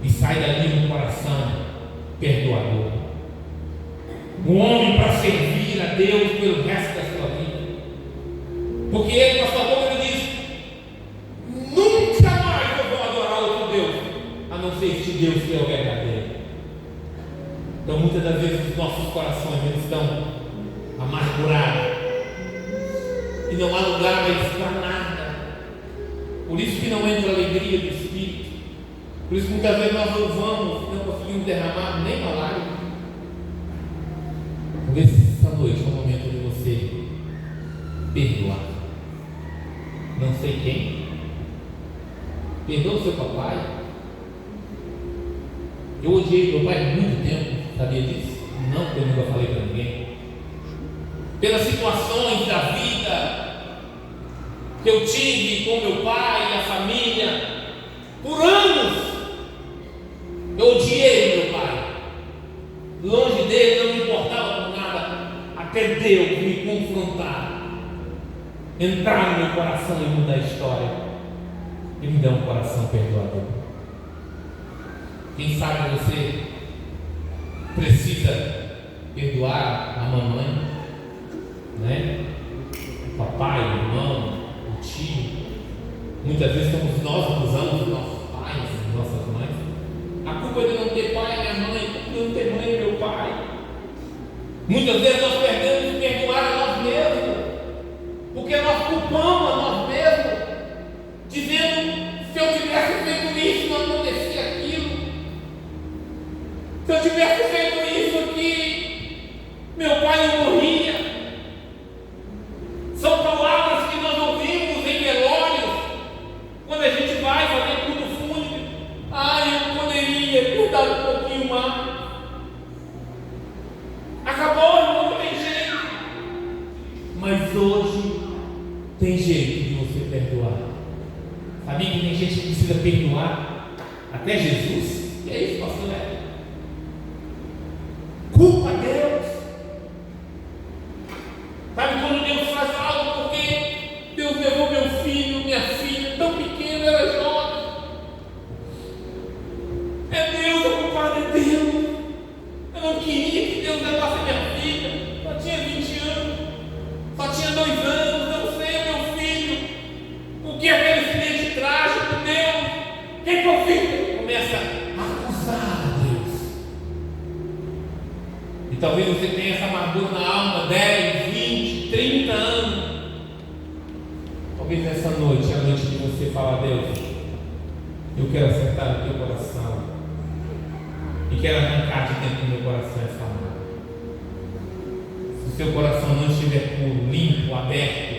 E sai dali no coração perdoador. Um homem para servir a Deus pelo resto da sua vida. Porque ele, com a sua boca, ele diz: nunca mais eu vou adorar outro Deus, a não ser este Deus que é o verdadeiro. Então, muitas das vezes, os nossos corações eles estão amargurados. E não há lugar mais para nada. Por isso que não entra a alegria do Espírito. Por isso que muitas vezes nós louvamos e não conseguimos derramar nem uma lágrima. Talvez essa noite é o momento de você perdoar. Não sei quem. Perdoa o seu papai. Eu odiei meu pai há muito tempo. Sabia disso? Não, porque eu nunca falei para ninguém. Pelas situações da vida que eu tive com meu pai e a família, por anos eu odiei meu pai. Longe dele, não me importava com nada, até Deus me confrontar, entrar no meu coração e mudar a história e me dar um coração perdoador. Quem sabe você precisa perdoar a mamãe, né? O papai, o irmão, o tio. Muitas vezes somos nós que acusamos os nossos pais, as nossas mães. A culpa é de não ter pai, minha mãe, de não ter mãe, meu pai. Muitas vezes nós perdemos de perdoar a nós mesmos, porque nós culpamos a nós mesmos, dizendo: se eu tivesse feito isso, não acontecia aquilo. Se eu tivesse feito isso aqui, meu pai não morria. São palavras que nós ouvimos em velórios, quando a gente vai fazer culto fúnebre. Eu poderia ter dado um pouquinho mais. Acabou, não tem jeito. Mas hoje tem jeito de você perdoar. Sabia que tem gente que precisa perdoar até Jesus? E é isso, pastor Léo. Culpa a Deus. Sabe quando Deus faz algo porque Deus levou meu filho, minha filha, tão pequeno, era jovem. É Deus, a culpada é Deus. Eu não queria que Deus levasse minha filha. Só tinha 20 anos, só tinha 2 anos, eu sei, meu filho. O que é aquele acidente trágico, Deus? O que eu fiz? Começa a acusar a Deus. E talvez você tenha essa amargura na alma 10, 20, 30 anos. Talvez nessa noite é a noite que você fala: Deus, eu quero acertar o teu coração e quero arrancar de dentro do meu coração essa mágoa. Se o seu coração não estiver puro, limpo, aberto,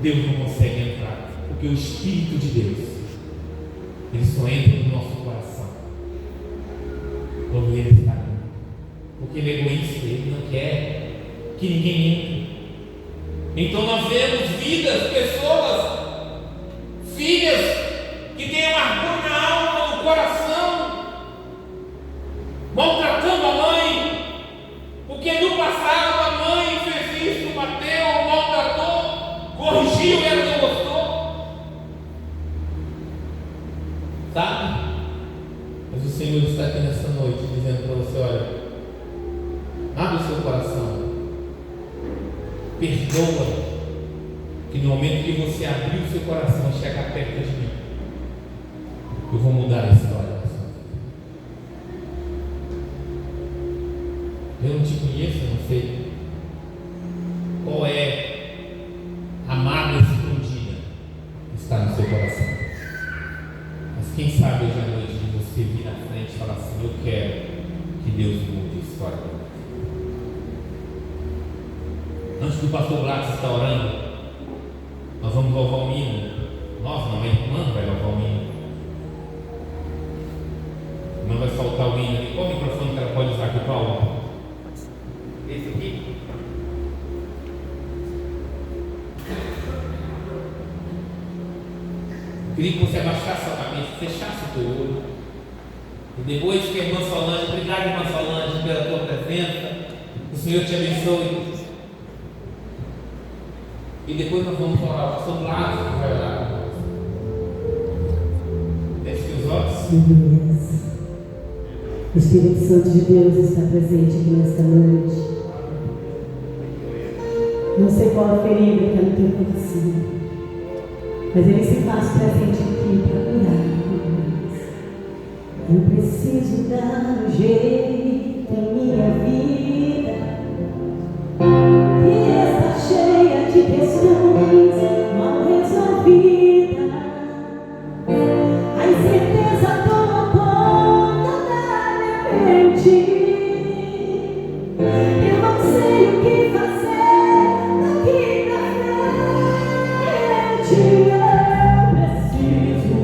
Deus não consegue entrar, porque o Espírito de Deus, ele só entra no nosso coração quando ele está limpo. Porque ele é egoísta, ele não quer que ninguém entre. Então nós vemos vidas, pessoas, filhas que têm amargura na alma, no coração, maltratando a mãe, porque no passado a mãe fez isso, bateu, maltratou, corrigiu e ela não gostou. Sabe? Mas o Senhor está aqui nessa noite dizendo para você: olha, abre o seu coração. Perdoa. Que no momento que você abrir o seu coração e chegar perto de mim, eu vou mudar a história da sua vida. Eu não te conheço, eu não sei qual é a mágoa escondida que está no seu coração. Mas quem sabe hoje à noite você vir na frente e falar assim: eu quero que Deus mude a história da minha vida. Antes que o pastor Blas está orando, nós vamos louvar o hino. Nós não, a irmã vai louvar o hino. A irmã vai soltar o hino ali. Qual o microfone que ela pode usar aqui, Paulo? Esse aqui? Eu queria que você abaixasse a sua cabeça, fechasse o teu olho. E depois que a irmã Solange, obrigado, irmã Solange, pela tua presença. O Senhor te abençoe. E depois nós vamos orar. O pastor Blas vai orar. Feche os olhos. O Espírito Santo de Deus está presente aqui nesta noite. Não sei qual a ferida que está no teu coração, mas Ele se faz presente aqui para curar. Eu preciso dar um jeito em minha vida, que está cheia de questões mal resolvidas. A incerteza toma conta da minha mente. Eu não sei o que fazer daqui pra frente. Eu preciso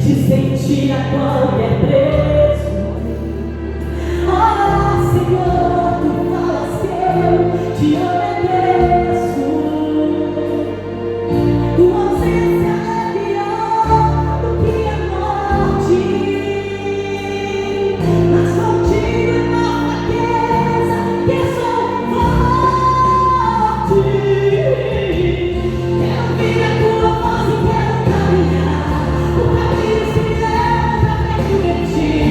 te sentir a qualquer preço. Oh, Senhor, tu falas que eu te obedeço. Tua ausência é pior do que a morte, mas contigo é uma fraqueza que sou forte. Quero ouvir a tua voz e quero caminhar por caminhos que levam pra perto de ti.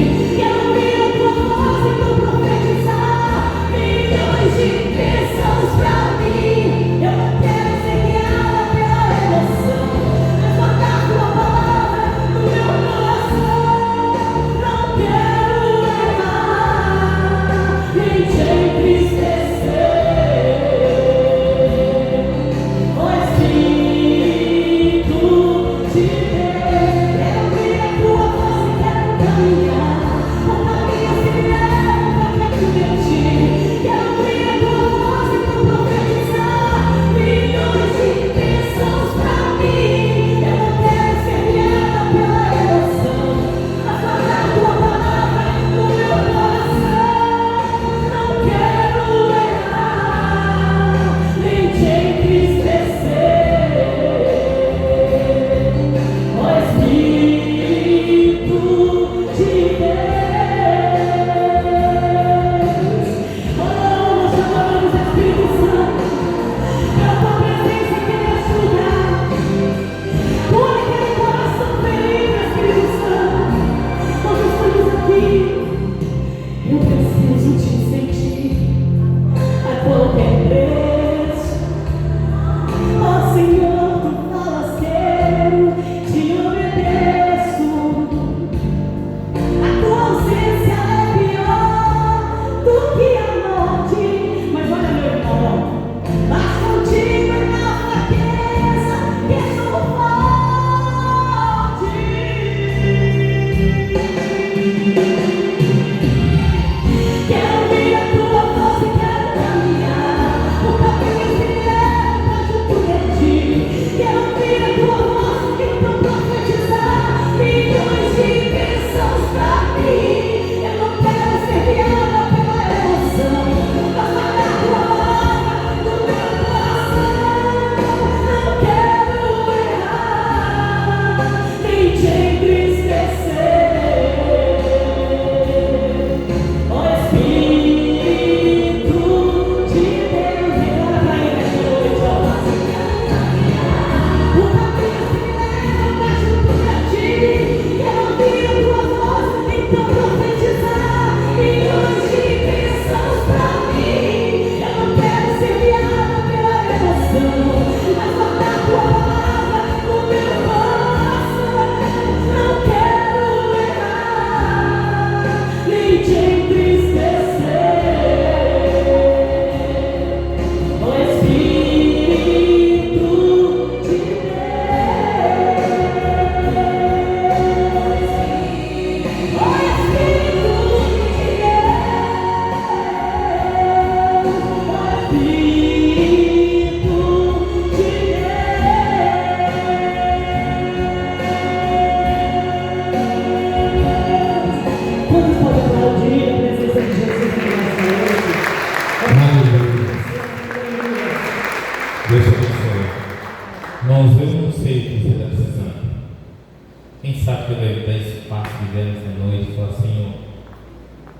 Quem sabe que eu devo dar esse passo de Deus nessa noite e falar, Senhor,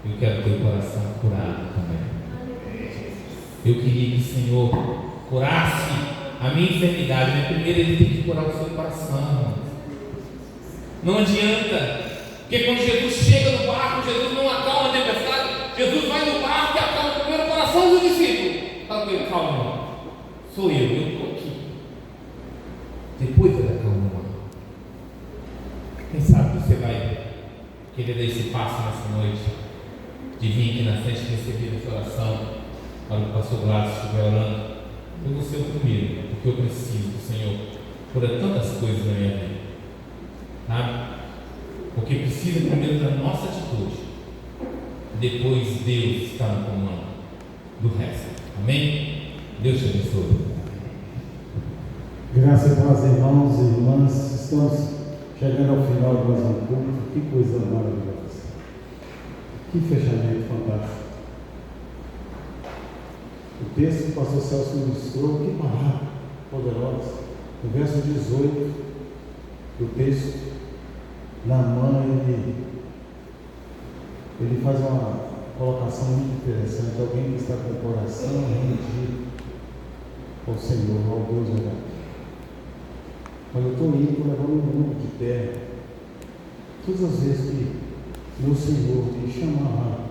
eu quero ter o coração curado também. Eu queria que o Senhor curasse a minha enfermidade, mas primeiro Ele tem que curar o seu coração. Não adianta, porque quando Jesus chega no barco, Jesus não acalma a tempestade, Jesus vai no barco e acalma primeiro o coração do discípulo. Fala com ele, calma, sou eu estou aqui. Depois ele acalma. Quem sabe você vai querer dar esse passo nessa noite, de vir aqui na frente e receber essa oração, para o pastor Gladys estiver orando. Eu vou ser o primeiro, porque eu preciso do Senhor cura tantas coisas na minha vida, sabe? Porque precisa primeiro da nossa atitude, depois Deus está no comando do resto. Amém? Deus te abençoe. Graças a Deus, irmãos e irmãs, estamos chegando ao final de mais um culto. Que coisa maravilhosa, que fechamento fantástico. O texto que o pastor Celso ministrou, que palavra poderosa. No verso 18 do texto, Naamã, ele faz uma colocação muito interessante. Alguém que está com o coração rendido ao Senhor, ao Deus verdadeiro. Mas eu estou indo levando um mundo de terra. Todas as vezes que meu Senhor me chamar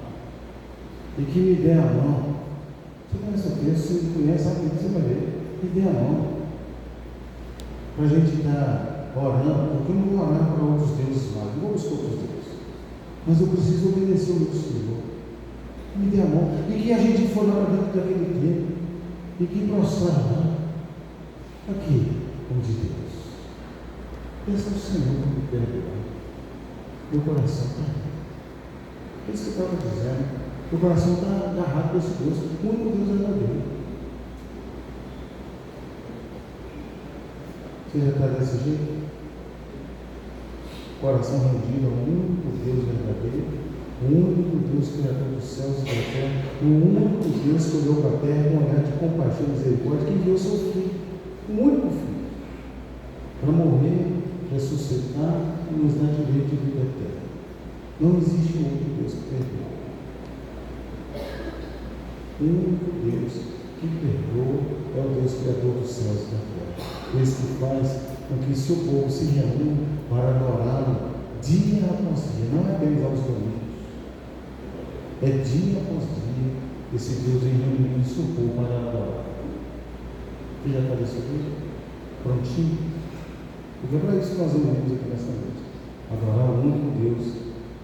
e que me der a mão, você conhece o texto, você conhece, sabe, você vai ver, me dê a mão, para a gente estar orando, porque eu não vou orar para outros deuses mais, não vou buscar outros deuses, mas eu preciso obedecer ao meu Senhor. Me dê a mão, e que a gente for lá dentro daquele tempo, e que prostrar lá, aqui, como de Deus. Pensa no Senhor para me perdoar. Meu coração está aí. É isso que eu estava dizendo. Meu coração está agarrado com esse Deus. O único Deus é verdadeiro. Você já está desse jeito? Coração rendido ao único Deus verdadeiro, o único Deus criador dos céus e da terra, o único Deus que olhou para a terra com um olhar de compaixão e misericórdia, que enviou seu Filho, o único Filho, para morrer, ressuscitar e nos dar direito de vida eterna. Não existe outro Deus que perdoa. O único Deus que perdoa é o Deus criador dos céus e da terra. Esse que faz com que seu povo se reúna para adorá-lo dia após dia, não é apenas aos domingos, é dia após dia, esse Deus em reunião de seu povo para adorar. Você já está decidido? Prontinho? Porque é para isso que nós reunimos aqui nessa noite. Adorar o único Deus,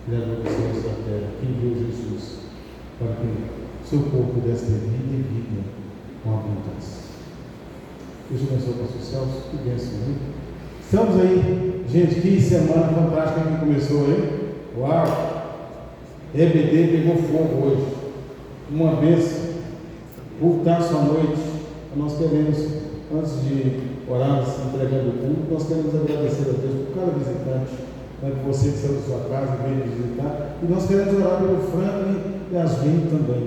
criador dos céus e da terra, que enviou Jesus, para que seu povo pudesse ter vida e vida com abundância. Deus abençoe o pastor Celso, que bênção, hein? Estamos aí, gente, que semana fantástica que começou aí. Uau! EBD pegou fogo hoje. Uma vez, voltar sua noite, nós queremos, antes de orarmos, entregando o culto, nós queremos agradecer a Deus por cada visitante, né, por você que saiu da sua casa, veio visitar, e nós queremos orar pelo Franklin e Yasmin também.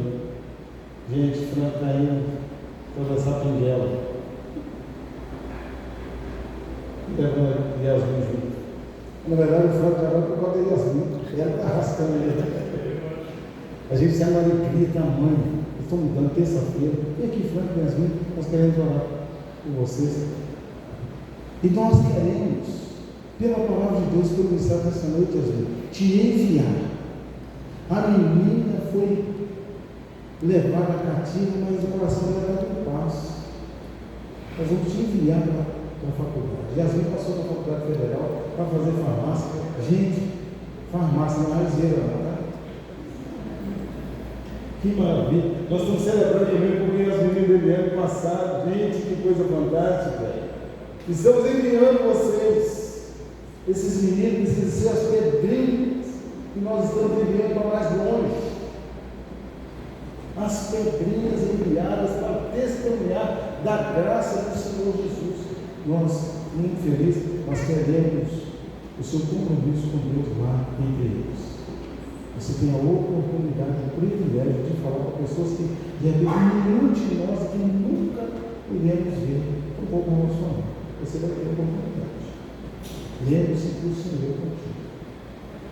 Gente, Franklin está indo atravessar a Pinguela. Levando Yasmin junto. Na verdade, o Franco já vai por causa de Yasmin. Ela está arrastando ele. A gente tem uma alegria tamanho. Estou mudando terça-feira. E aqui, Franco e Yasmin, nós queremos orar por vocês. E nós queremos, pela palavra de Deus, pelo ministério dessa noite, Yasmin, te enviar. A menina foi levada cativa, mas o coração dela está em paz. Nós vamos te enviar para a faculdade. Yasmin passou na faculdade federal para fazer farmácia. Gente, farmácia não é zero, tá? Que maravilha! Nós estamos celebrando também porque Yasmin veio ano passado. Gente, que coisa fantástica! Estamos enviando vocês, esses meninos, esses seus pedrinhos, que nós estamos enviando para mais longe. As pedrinhas enviadas para testemunhar da graça do Senhor Jesus. Nós, muito felizes, nós queremos o seu compromisso com Deus lá entre eles. Você tem a oportunidade, o privilégio de falar com pessoas que de repente nenhum de nós que nunca iremos ver um pouco ao nosso amor. Você vai ter a oportunidade. Lembre-se que o Senhor é contigo,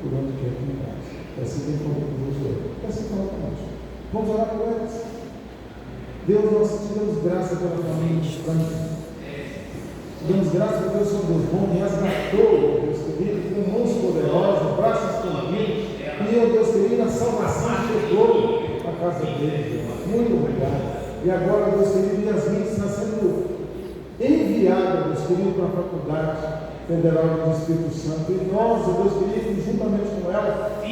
por onde quer que andares. É assim que ele falou com Deus hoje. É assim que falou conosco. Vamos orar por eles. Deus, nós te damos graça pela família de Franca. Te damos graça por Deus, Senhor Deus bom, que resgatou, Deus querido, com mãos poderosas, braços estendidos. E, ó Deus querido, a salvação chegou à casa dele. Muito obrigado. E agora, Deus querido, Yasmin está sendo enviada, Deus querido, para a Faculdade Federal do Espírito Santo. E nós, ó Deus querido, juntamente com ela,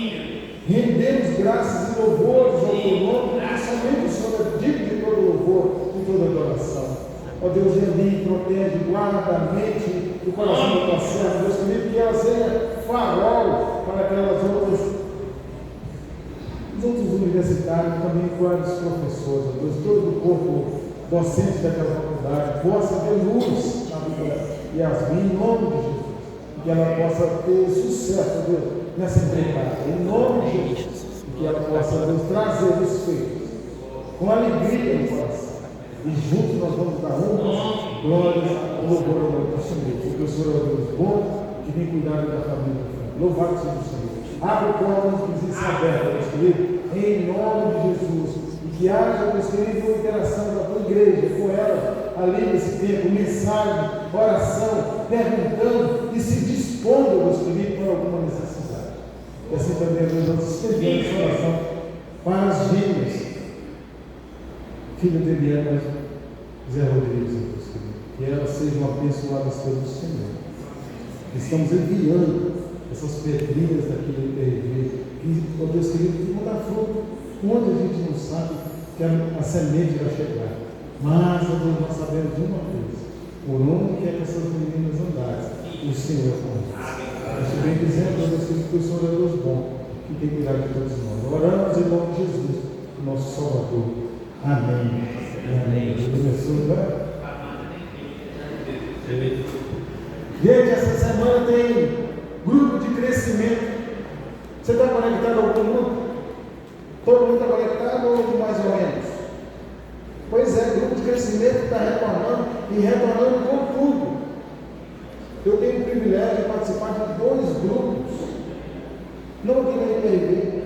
rendemos graças e louvores ao teu nome, porque somente o Senhor é digno de todo louvor e toda adoração. Ó Deus, ali, protege, guarda a mente e o coração da tua serva, Deus querido, que ela seja farol para aquelas outros universitários, também para os professores, ó Deus, todo o corpo docente daquela faculdade, possa ter luz na vida de Yasmin, em nome de Jesus, que ela possa ter sucesso, ó Deus, nessa empreitada, em nome de Jesus, que ela possa, Deus, trazer os feitos com alegria no coração. E juntos nós vamos dar honra, glória, louvor ao nome do Senhor, porque o Senhor é o Deus bom, que vem cuidar da família. Louvado seja o Senhor. Abre portas de presença aberta, Deus querido, em nome de Jesus. E que haja, Deus querido, uma interação da tua igreja com ela, ali nesse tempo, mensagem, oração, perguntando e se dispondo, Deus querido, para alguma necessidade. E assim também, Deus, nós estendemos essa oração para as gêmeas, filho de Eliana, Zé Rodrigues, Deus querido. Que elas sejam abençoadas pelo Senhor. Estamos enviando essas pedrinhas daquele PRV, que, ó Deus querido, que vão dar fruto, onde a gente não sabe que a semente vai chegar. Mas, ó Deus, nós sabemos de uma coisa: por onde quer que essas meninas andarem, o Senhor é com elas. Eu estou bem dizendo, ó Deus querido, que o Senhor é Deus bom, que tem cuidado de todos nós. Oramos em nome de Jesus, nosso Salvador. Amém. Amém. Gente, essa semana tem grupo de crescimento. Você está conectado ao grupo? Todo mundo está conectado ou mais ou menos? Pois é, grupo de crescimento está retornando e retornando com tudo. Eu tenho o privilégio de participar de 2 grupos, não aqui na IPRV.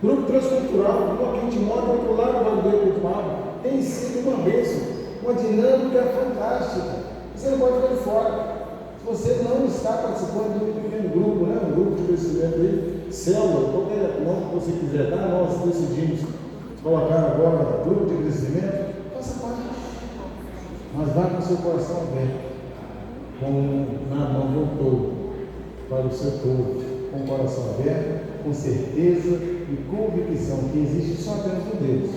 Grupo transcultural, um aqui em Timóteo, outro lá no Vale do Pablo. Tem sido uma bênção, uma dinâmica fantástica. Você não pode ficar de fora. Se você não está participando de um pequeno grupo, né? Um grupo de crescimento aí, célula, qualquer nome que você quiser dar, nós decidimos colocar agora grupo de crescimento, faça parte. Mas vá com o seu coração aberto, na mão do todo, para o seu povo, com o coração aberto, com certeza e convicção que existe só apenas um Deus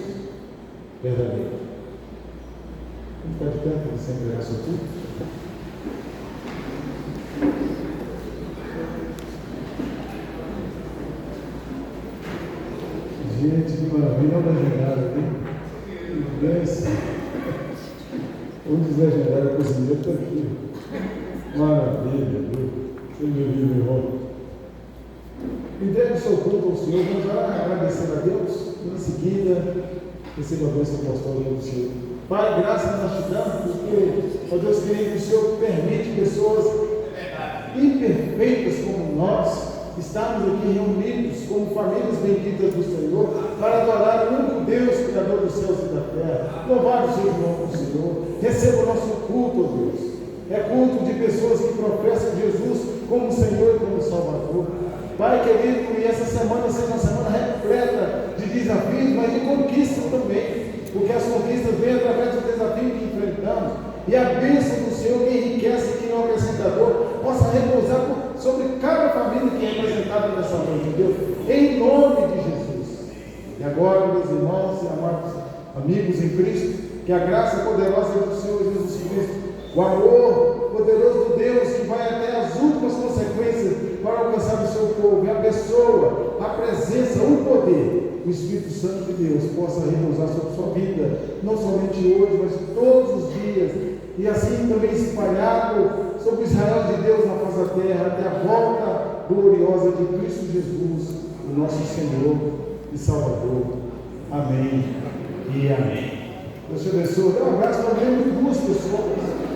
verdadeiro. Vamos ficar de pé para você entregar seu culto? Gente, que maravilha, olha a jogada aqui. Que bênção. Onde Zé Genara conseguiu, está aqui. Maravilha, viu? Você me viu, meu irmão. Entregue o seu culto ao Senhor, vamos lá agradecer a Deus. E em seguida, receba a bênção apostólica do Senhor. Pai, graças nós te damos, porque, ó Deus querido, o Senhor permite pessoas imperfeitas como nós estarmos aqui reunidos como famílias benditas do Senhor para adorar o único Deus, Criador dos céus e da terra. Louvado seja o nome do Senhor. Receba o nosso culto, ó Deus. É culto de pessoas que professam Jesus como Senhor e como Salvador. Pai querido, e essa semana seja uma semana repleta de desafios, mas de conquistas também, porque as conquistas vêm através do desafio que enfrentamos, e a bênção do Senhor que enriquece, que é o acrescentador, possa repousar sobre cada família que é representada nessa noite, Deus, em nome de Jesus. E agora, meus irmãos e amados amigos em Cristo, que a graça poderosa do Senhor Jesus Cristo, o amor poderoso do Deus que vai até as últimas consequências para alcançar o seu povo, e a pessoa, a presença, o poder, o Espírito Santo de Deus possa repousar sobre sua vida, não somente hoje, mas todos os dias, e assim também espalhado sobre Israel de Deus na face da terra, até a volta gloriosa de Cristo Jesus, o nosso Senhor e Salvador. Amém e amém. Deus te abençoe. Dê um abraço para 2 pessoas.